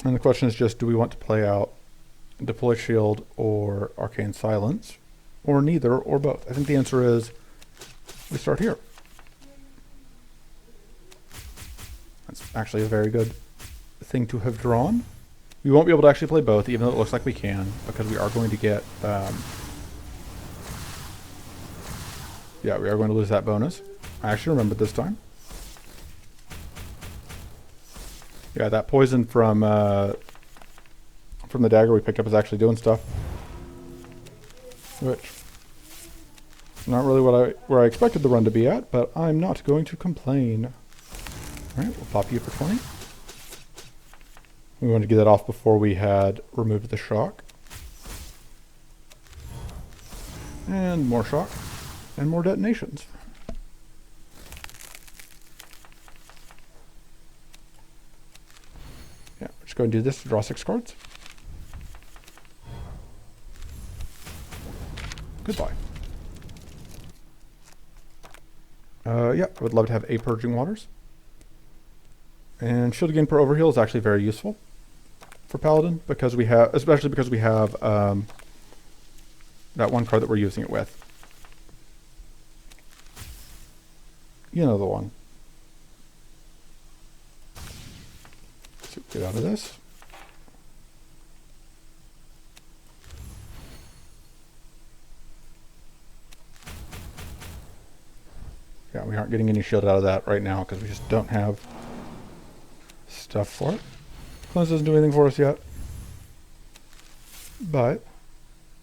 And the question is just, do we want to play out Deploy Shield or Arcane Silence, or neither, or both? I think the answer is we start here. That's actually a very good thing to have drawn. We won't be able to actually play both, even though it looks like we can, because we are going to get, yeah, we are going to lose that bonus. I actually remembered this time. Yeah, that poison from the dagger we picked up is actually doing stuff. Which, not really where I expected the run to be at, but I'm not going to complain. Alright, we'll pop you for 20. We wanted to get that off before we had removed the shock. And more shock. And more detonations. Yeah, we're just going to do this to draw 6 cards. Goodbye. Yeah, I would love to have a Purging Waters. And Shield Again per Overheal is actually very useful for Paladin, because we have, especially because we have that one card that we're using it with. You know the one. So get out of this. we aren't getting any shield out of that right now because we just don't have stuff for it. Cleanse doesn't do anything for us yet. But,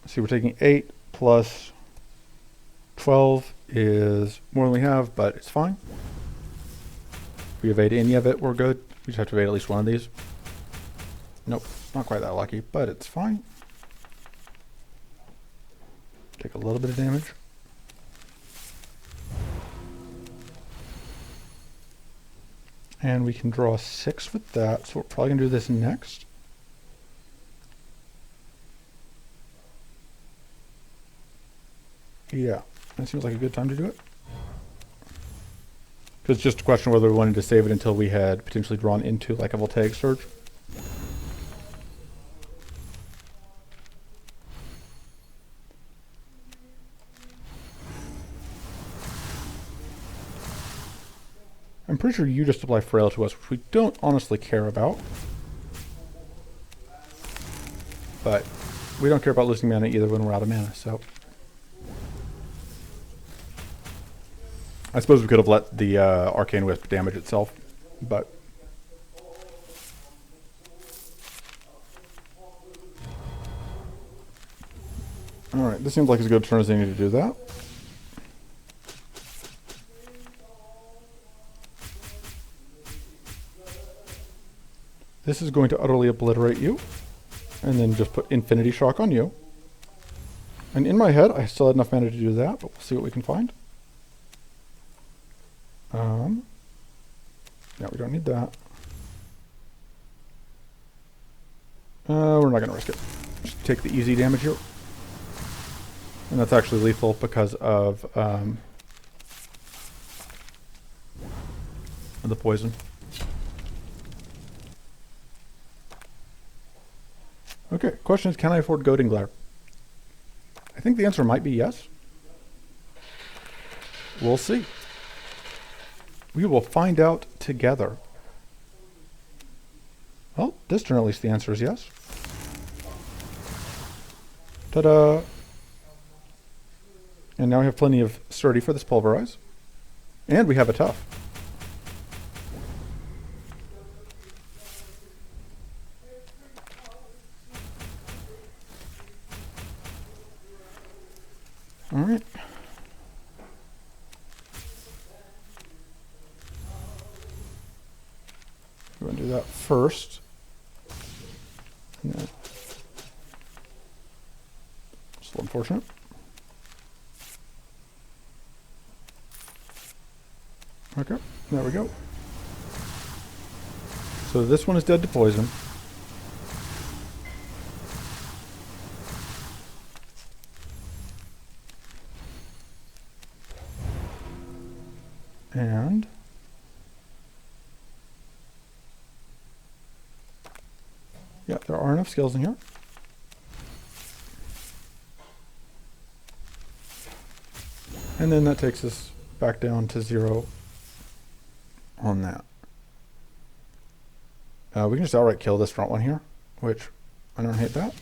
see, we're taking 8 plus 12 is more than we have, but it's fine. If we evade any of it, we're good. We just have to evade at least one of these. Nope, not quite that lucky, but it's fine. Take a little bit of damage. And we can draw 6 with that, so we're probably going to do this next. Yeah, that seems like a good time to do it. Because it's just a question whether we wanted to save it until we had potentially drawn into like a voltaic surge. I'm pretty sure you just apply Frail to us, which we don't honestly care about. But we don't care about losing mana either when we're out of mana, so. I suppose we could have let the Arcane Wisp damage itself, but. Alright, this seems like as good a turn as they need to do that. This is going to utterly obliterate you, and then just put Infinity Shock on you. And in my head, I still had enough mana to do that, but we'll see what we can find. Yeah, we don't need that. We're not going to risk it. Just take the easy damage here. And that's actually lethal because of the poison. Okay, question is, can I afford Goading Glare? I think the answer might be yes. We'll see. We will find out together. Well, this turn at least the answer is yes. Ta-da! And now we have plenty of sturdy for this pulverize. And we have a tough. Alright. We're going to do that first. Yeah. It's a little unfortunate. Okay, there we go. So this one is dead to poison. And yeah, there are enough skills in here. And then that takes us back down to 0 on that. We can just outright kill this front one here, which I don't hate that.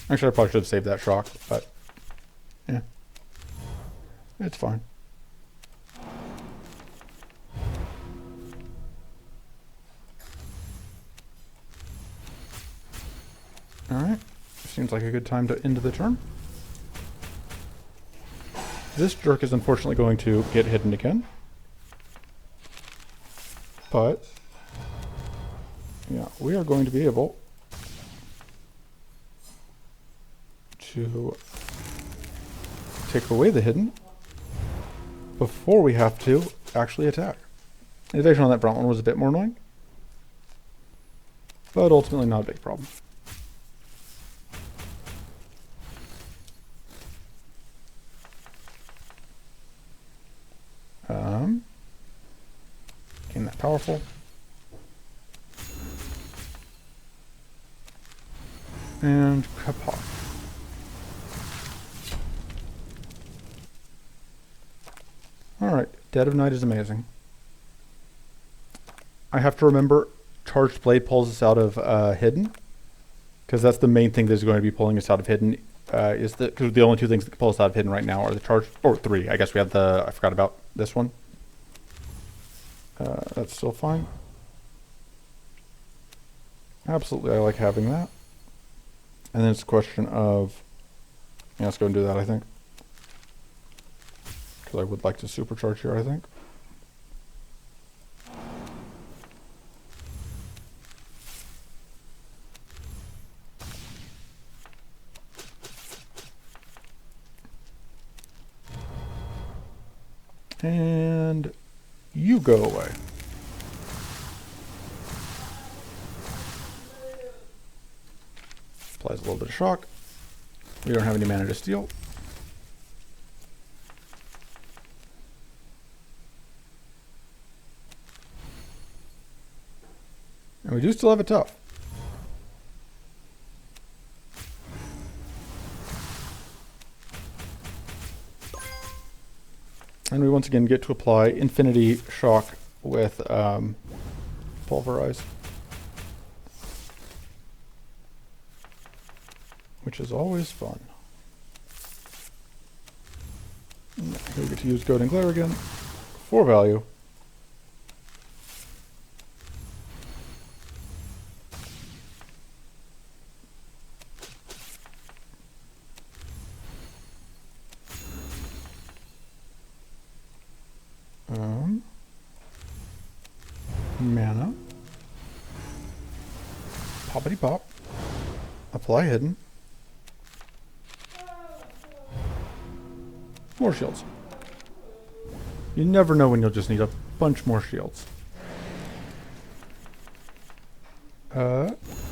Actually, I probably should have saved that shock, but yeah, it's fine. Alright, seems like a good time to end the turn. This jerk is unfortunately going to get hidden again. But yeah, we are going to be able to take away the hidden before we have to actually attack. The evasion on that front one was a bit more annoying, but ultimately not a big problem. Getting that powerful. And kapok. Alright, Dead of Night is amazing. I have to remember Charged Blade pulls us out of Hidden, because that's the main thing that's going to be pulling us out of Hidden is that because the only two things that can pull us out of hidden right now are the charge, or three. I guess we have the, I forgot about this one. That's still fine. Absolutely, I like having that. And then it's a question of, yeah, let's go and do that, I think. Because I would like to supercharge here, I think. And you go away. Applies a little bit of shock. We don't have any mana to steal. And we do still have it tough. And we once again get to apply Infinity Shock with Pulverize. Which is always fun. And here we get to use Goading Glare again for value. Mana. Poppity pop. Apply hidden. More shields. You never know when you'll just need a bunch more shields.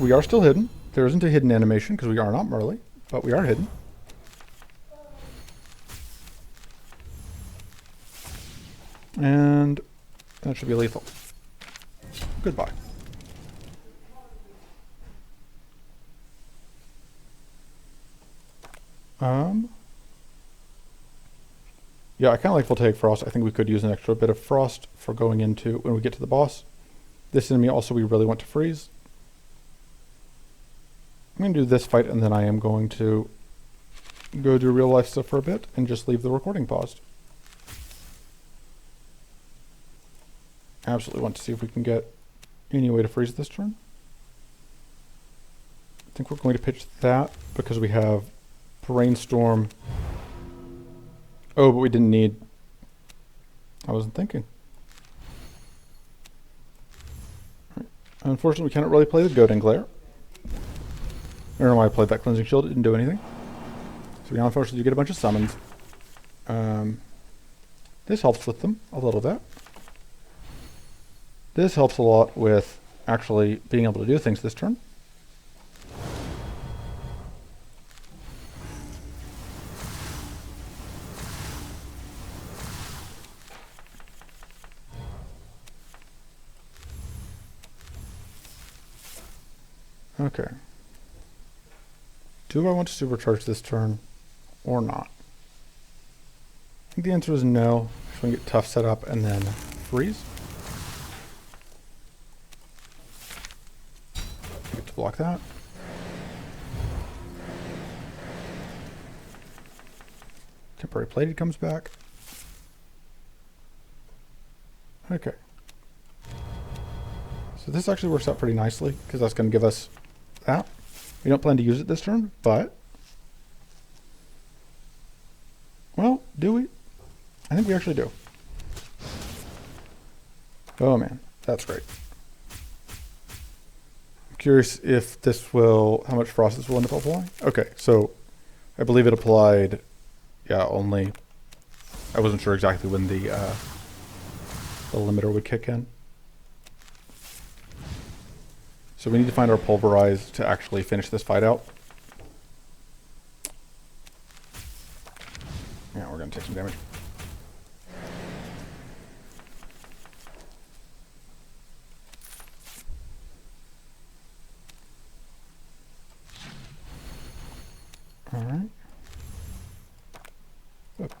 We are still hidden. There isn't a hidden animation because we are not Merly, but we are hidden. And that should be lethal. Goodbye. Yeah, I kind of like Voltaic Frost. I think we could use an extra bit of Frost for going into when we get to the boss. This enemy also we really want to freeze. I'm going to do this fight and then I am going to go do real life stuff for a bit and just leave the recording paused. Absolutely want to see if we can get any way to freeze this turn. I think we're going to pitch that because we have Brainstorm. Oh, but we didn't need... I wasn't thinking. Right. Unfortunately, we cannot really play the Goading Glare. I don't know why I played that Cleansing Shield. It didn't do anything. So we now unfortunately get a bunch of summons. This helps with them a little bit. This helps a lot with actually being able to do things this turn. Okay. Do I want to supercharge this turn or not? I think the answer is no. Just want to get tough set up and then freeze. Get to block that. Temporary Plated comes back. Okay. So this actually works out pretty nicely because that's going to give us that. We don't plan to use it this turn, but... Well, do we? I think we actually do. Oh man, that's great. I'm curious if this will... How much Frost this will end up applying? Okay, so I believe it applied... Yeah, only... I wasn't sure exactly when the limiter would kick in. So we need to find our Pulverize to actually finish this fight out. Yeah, we're going to take some damage. All right. Oop.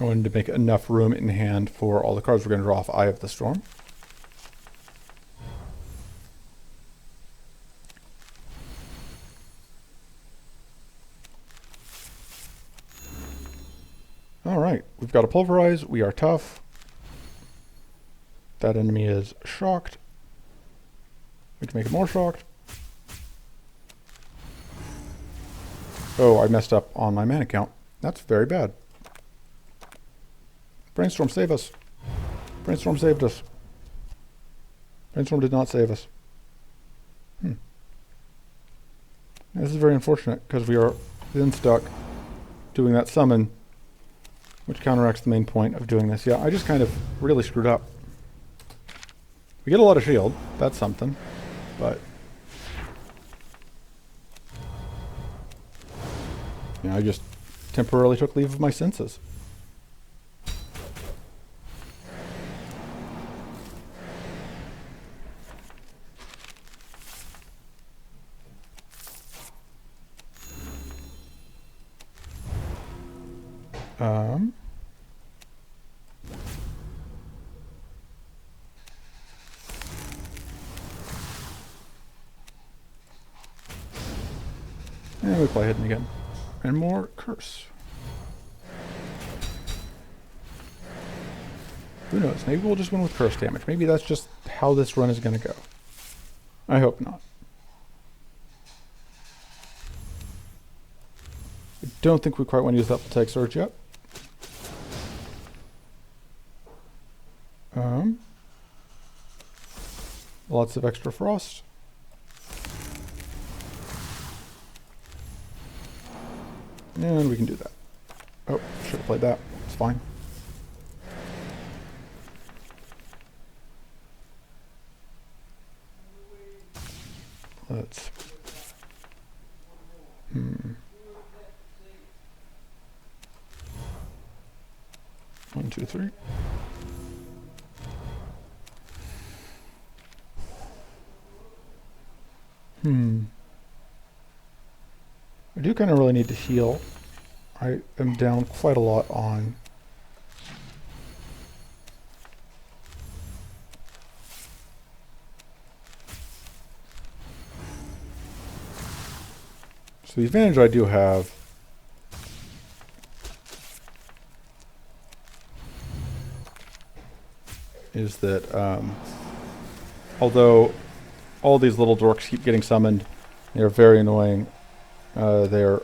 Going to make enough room in hand for all the cards we're going to draw off Eye of the Storm. Alright, we've got a pulverize, we are tough. That enemy is shocked. We can make it more shocked. Oh, I messed up on my mana count. That's very bad. Brainstorm, save us. Brainstorm saved us. Brainstorm did not save us. This is very unfortunate, because we are then stuck doing that summon, which counteracts the main point of doing this. Yeah, I just kind of really screwed up. We get a lot of shield. That's something. But yeah, I just temporarily took leave of my senses. And we play hidden again. And more curse. Who knows? Maybe we'll just win with curse damage. Maybe that's just how this run is going to go. I hope not. I don't think we quite want to use that Voltaic Surge yet. Lots of extra frost. And we can do that. Oh, should have played that. It's fine. Let's... 1, 2, 3. I do kind of really need to heal. I am down quite a lot on... So the advantage I do have is that although all these little dorks keep getting summoned, they're very annoying. They're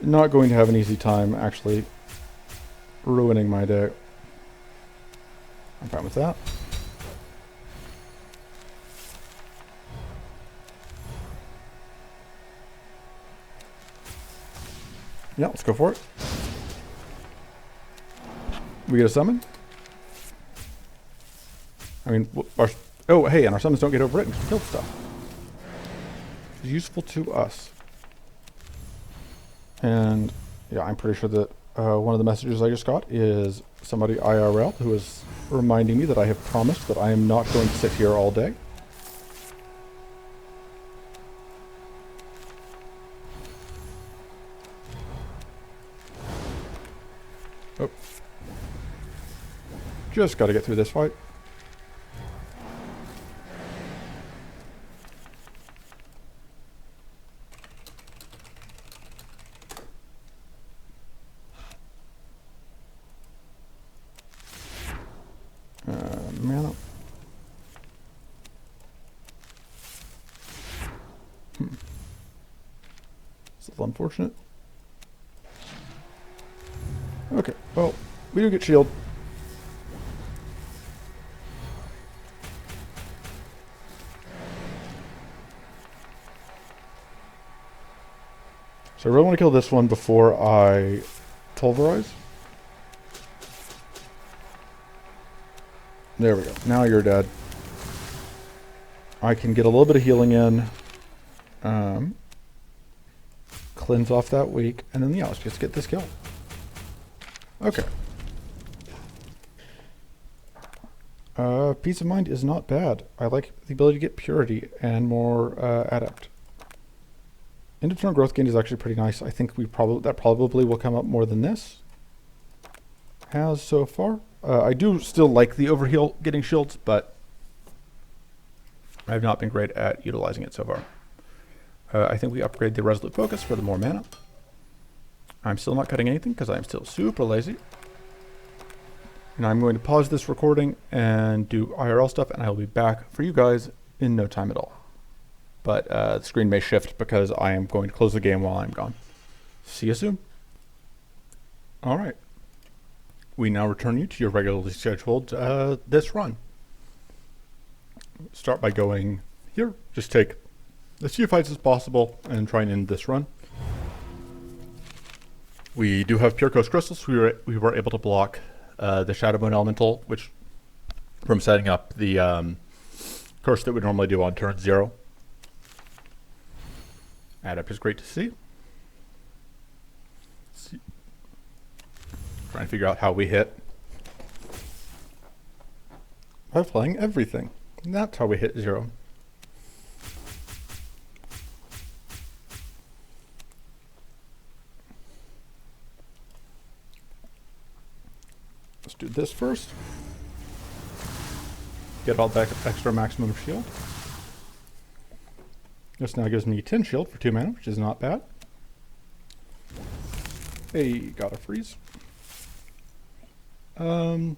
not going to have an easy time actually ruining my day. I'm fine with that. Yeah, let's go for it. We get a summon. I mean, oh, hey, and our summons don't get overwritten because we killed stuff. It's useful to us. And yeah, I'm pretty sure that one of the messages I just got is somebody IRL who is reminding me that I have promised that I am not going to sit here all day. Oh. Just got to get through this fight. Mana. This is unfortunate. Okay, well, we do get shield. So I really want to kill this one before I pulverize. There we go. Now you're dead. I can get a little bit of healing in. Cleanse off that weak. And then, yeah, let's just get this kill. Okay. Peace of Mind is not bad. I like the ability to get Purity and more Adept. End of turn growth gain is actually pretty nice. I think that probably will come up more than this. has so far. I do still like the overheal getting shields, but I have not been great at utilizing it so far. I think we upgrade the Resolute Focus for the more mana. I'm still not cutting anything because I'm still super lazy. And I'm going to pause this recording and do IRL stuff, and I will be back for you guys in no time at all. But the screen may shift because I am going to close the game while I'm gone. See you soon. All right. We now return you to your regularly scheduled this run. Start by going here. Just take as few fights as possible and try and end this run. We do have Pure Coast Crystals. We were able to block the Shadowbone Elemental, which from setting up the curse that we normally do on turn 0. Add up is great to see. Trying to figure out how we hit. By playing everything. And that's how we hit 0. Let's do this first. Get all that extra maximum shield. This now gives me 10 shield for 2 mana, which is not bad. Hey, got a freeze. I'm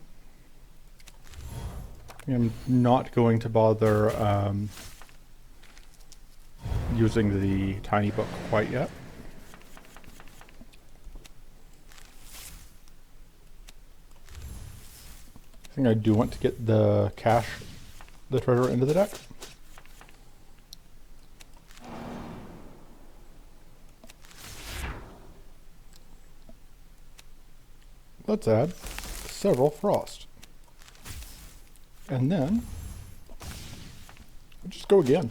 not going to bother using the tiny book quite yet. I think I do want to get the treasure into the deck. Let's add several frost. And then we'll just go again.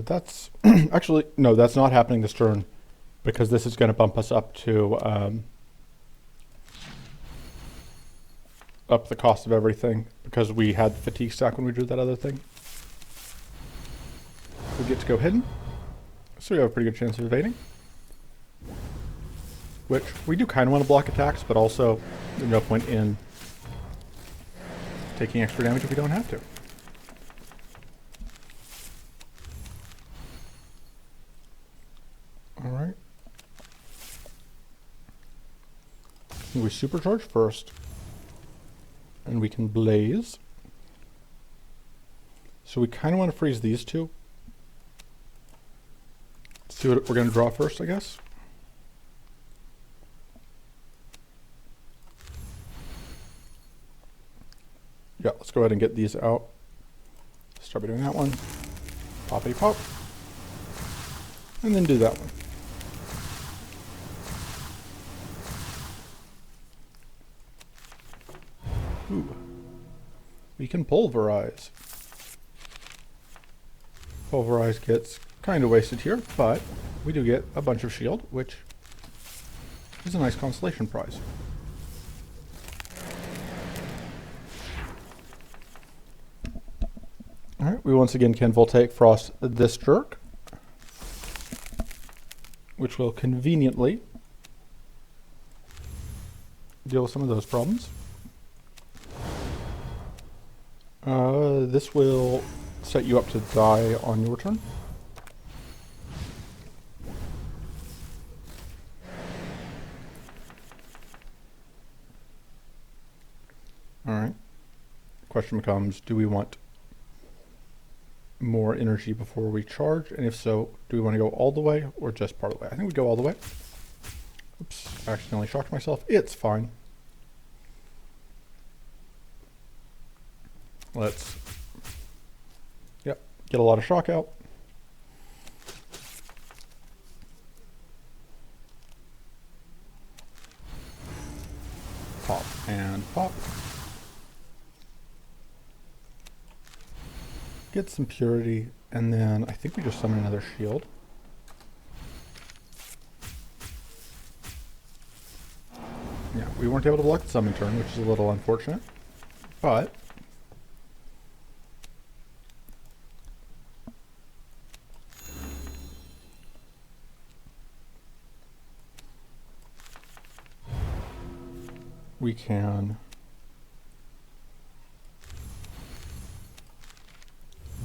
That's actually, no, that's not happening this turn because this is going to bump us up to up the cost of everything because we had fatigue stack when we drew that other thing. We get to go hidden, so we have a pretty good chance of evading. Which we do kind of want to block attacks, but also there's no point in taking extra damage if we don't have to. Alright. We supercharge first. And we can blaze. So we kind of want to freeze these two. Let's see what we're going to draw first, I guess. Yeah, let's go ahead and get these out. Start by doing that one. Poppity pop. And then do that one. Ooh. We can pulverize. Pulverize gets kind of wasted here, but we do get a bunch of shield, which is a nice consolation prize. Alright, we once again can Voltaic Frost this jerk, which will conveniently deal with some of those problems. This will set you up to die on your turn. Alright. Question becomes, do we want more energy before we charge? And if so, do we want to go all the way or just part of the way? I think we go all the way. Oops, I accidentally shocked myself. It's fine. Let's, yep, get a lot of shock out. Pop and pop. Get some purity, and then I think we just summon another shield. Yeah, we weren't able to block the summon turn, which is a little unfortunate, but we can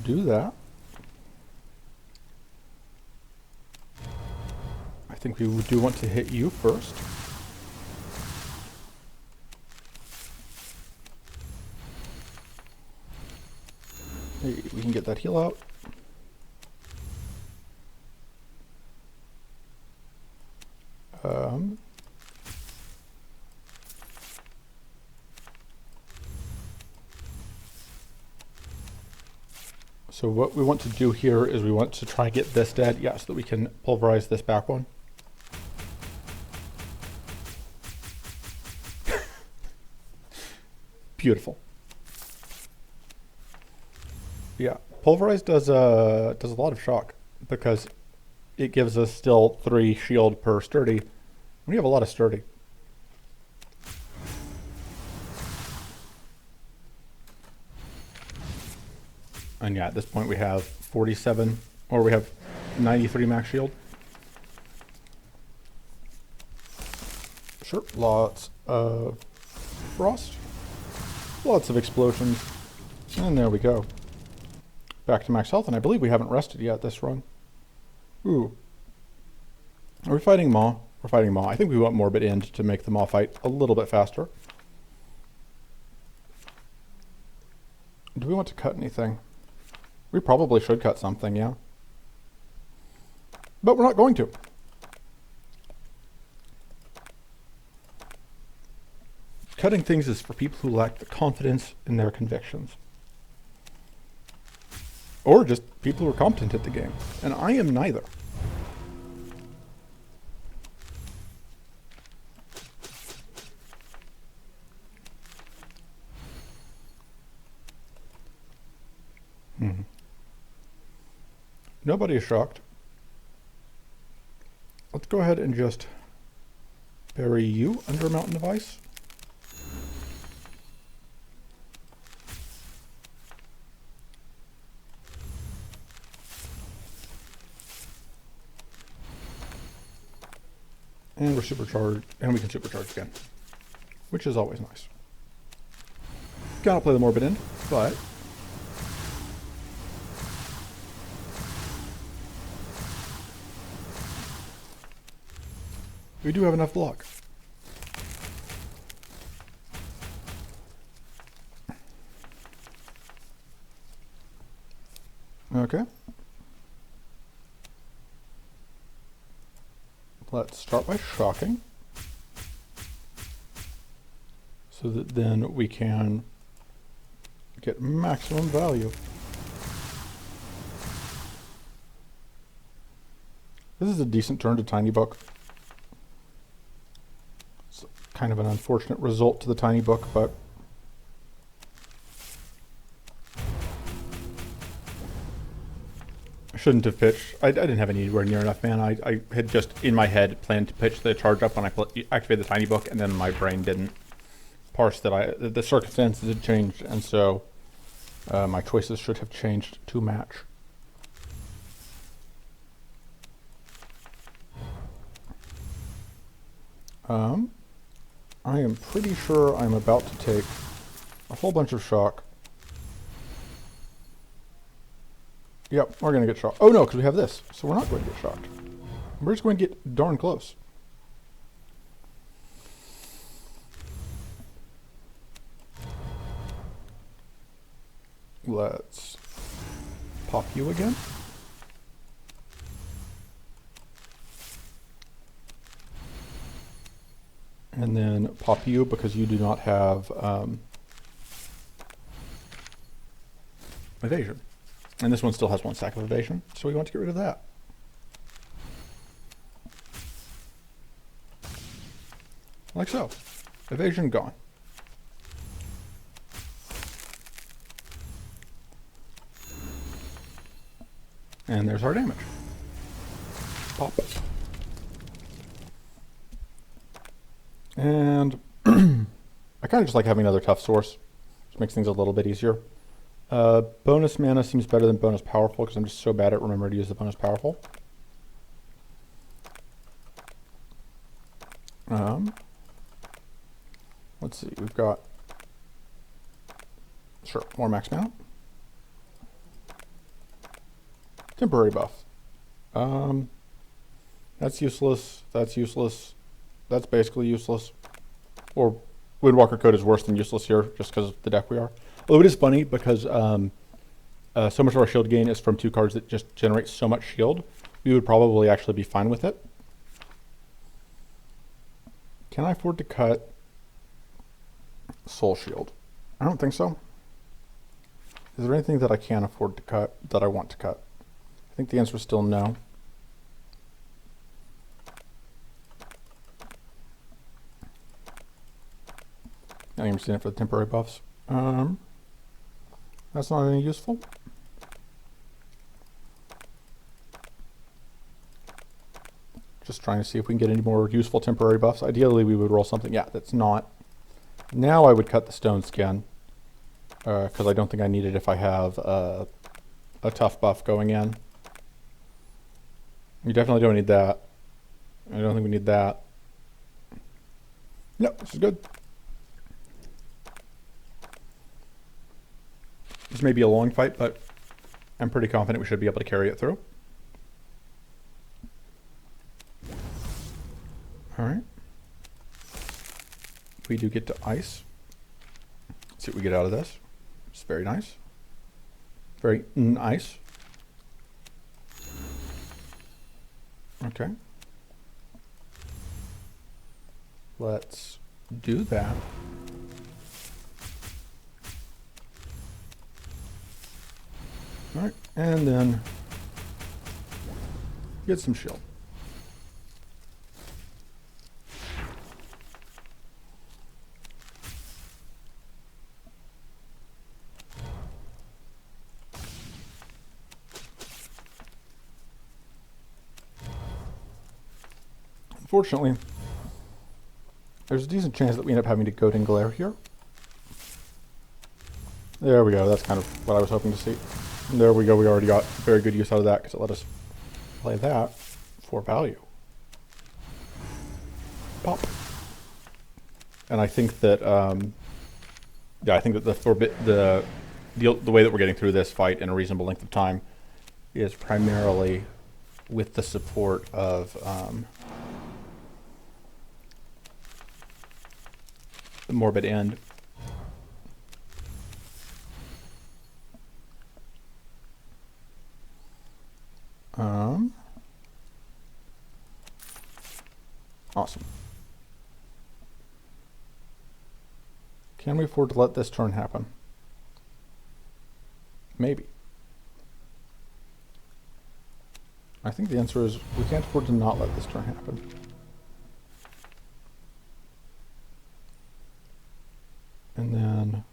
do that. I think we do want to hit you first. Hey, we can get that heal out. So what we want to do here is we want to try and get this dead, yeah, so that we can pulverize this back one. Beautiful. Yeah, pulverize does a lot of shock because it gives us still 3 shield per sturdy. We have a lot of sturdy. And yeah, at this point we have 47, or we have 93 max shield. Sure, lots of frost, lots of explosions, and there we go. Back to max health, and I believe we haven't rested yet this run. Ooh. Are we fighting Maw? We're fighting Maw. I think we want Morbid End to make the Maw fight a little bit faster. Do we want to cut anything? We probably should cut something, yeah. But we're not going to. Cutting things is for people who lack the confidence in their convictions. Or just people who are competent at the game. And I am neither. Nobody is shocked. Let's go ahead and just bury you under a mountain of ice. And we're supercharged, and we can supercharge again, which is always nice. Cannot play the Morbid End, but we do have enough block. Okay. Let's start by shocking, so that then we can get maximum value. This is a decent turn to Tiny Book. It's kind of an unfortunate result to the Tiny Book, but I shouldn't have pitched. I didn't have anywhere near enough mana. I had just in my head planned to pitch the charge up when I activated the Tiny Book, and then my brain didn't parse that the circumstances had changed, and so my choices should have changed to match. I am pretty sure I'm about to take a whole bunch of shock. Yep, we're going to get shocked. Oh no, because we have this, so we're not going to get shocked. We're just going to get darn close. Let's pop you again. And then pop you because you do not have evasion. And this one still has 1 stack of evasion, so we want to get rid of that. Like so. Evasion gone. And there's our damage. Pop. And I kind of just like having another tough source, which makes things a little bit easier. Bonus mana seems better than bonus powerful because I'm just so bad at remembering to use the bonus powerful. let's see, we've got, sure, more max mana. Temporary buff. That's useless, that's useless, that's basically useless. Or Windwalker Code is worse than useless here, just because of the deck we are. Although it is funny, because so much of our shield gain is from 2 cards that just generate so much shield, we would probably actually be fine with it. Can I afford to cut Soul Shield? I don't think so. Is there anything that I can afford to cut that I want to cut? I think the answer is still no. I didn't even see it for the temporary buffs. That's not any useful. Just trying to see if we can get any more useful temporary buffs. Ideally, we would roll something. Yeah, that's not. Now I would cut the Stone Skin, because I don't think I need it if I have a tough buff going in. We definitely don't need that. I don't think we need that. Yep, this is good. This may be a long fight, but I'm pretty confident we should be able to carry it through. All right. We do get to ice. Let's see what we get out of this. It's very nice. Very nice. Okay. Let's do that. All right, and then get some shield. Unfortunately, there's a decent chance that we end up having to Goading Glare here. There we go, that's kind of what I was hoping to see. There we go, we already got very good use out of that because it let us play that for value. Pop. And I think that, yeah, I think that the way that we're getting through this fight in a reasonable length of time is primarily with the support of the Morbid End. Awesome. Can we afford to let this turn happen? Maybe. I think the answer is we can't afford to not let this turn happen. And then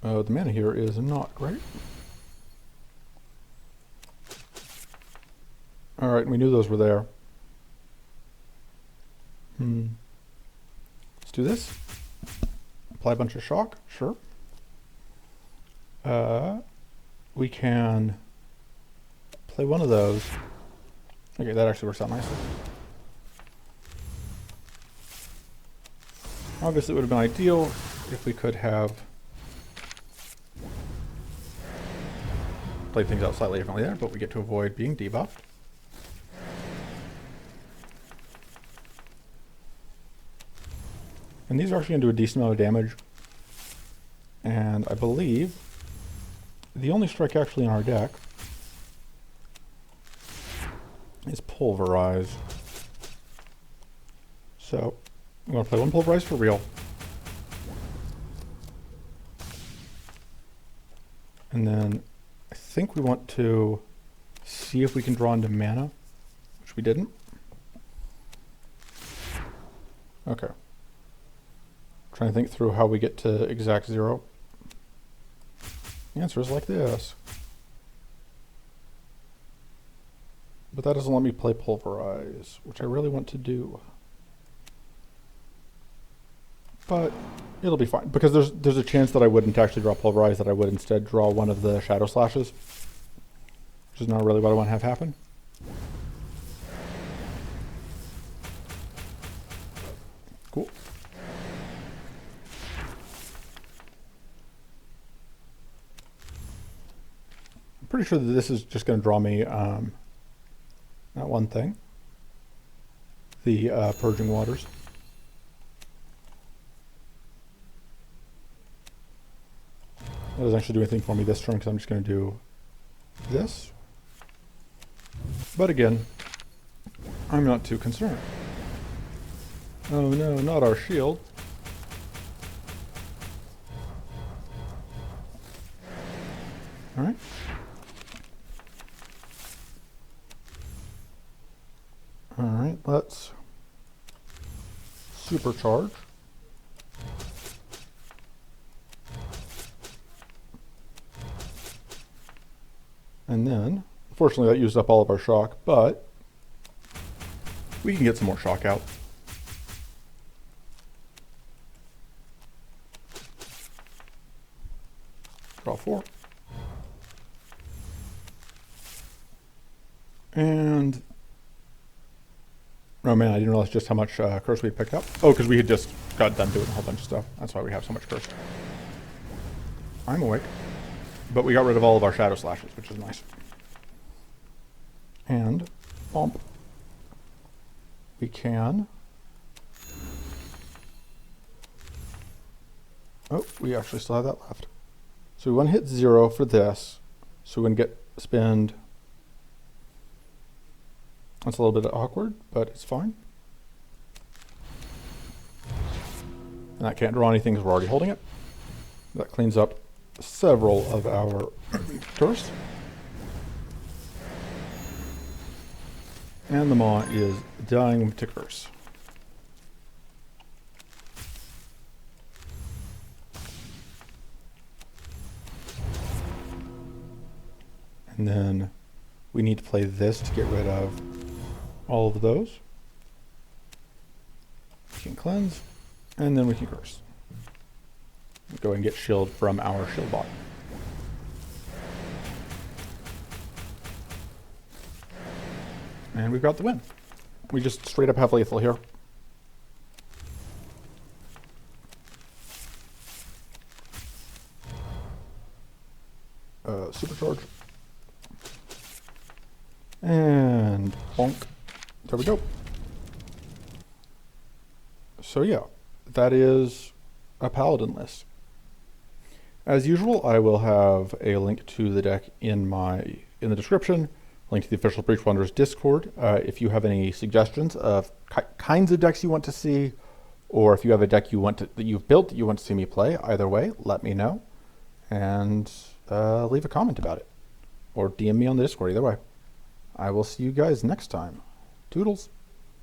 the mana here is not great. Alright, we knew those were there. Let's do this. Apply a bunch of shock, sure. We can play one of those. Okay, that actually works out nicely. Obviously, it would have been ideal if we could have played things out slightly differently there, but we get to avoid being debuffed. And these are actually going to do a decent amount of damage. And I believe the only strike actually in our deck is pulverize. So I'm going to play one pulverize for real. And then I think we want to see if we can draw into mana, which we didn't. Okay. Trying to think through how we get to exact 0. The answer is like this. But that doesn't let me play pulverize, which I really want to do. But it'll be fine, because there's a chance that I wouldn't actually draw pulverize, that I would instead draw one of the shadow slashes, which is not really what I want to have happen. Cool. I'm pretty sure that this is just going to draw me that one thing. The purging waters. That doesn't actually do anything for me this turn because I'm just going to do this. But again, I'm not too concerned. Oh no, not our shield. Alright. Alright, let's supercharge. And then, unfortunately that used up all of our shock, but we can get some more shock out. Draw 4. And, oh man, I didn't realize just how much curse we had picked up. Oh, because we had just got done doing a whole bunch of stuff. That's why we have so much curse. I'm awake. But we got rid of all of our shadow slashes, which is nice. And, bump. We can. Oh, we actually still have that left. So we want to hit 0 for this. So we're going to spend. That's a little bit awkward, but it's fine. And I can't draw anything because we're already holding it. That cleans up several of our curse. And the Maw is dying to curse. And then we need to play this to get rid of all of those. We can cleanse, and then we can curse. Go and get shield from our shield bot. And we've got the win. We just straight up have lethal here. Supercharge. And bonk. There we go. So yeah, that is a Paladin list. As usual, I will have a link to the deck in the description, link to the official Breach Wanderers Discord. If you have any suggestions of kinds of decks you want to see, or if you have a deck that you've built that you want to see me play, either way, let me know. And leave a comment about it. Or DM me on the Discord, either way. I will see you guys next time. Toodles.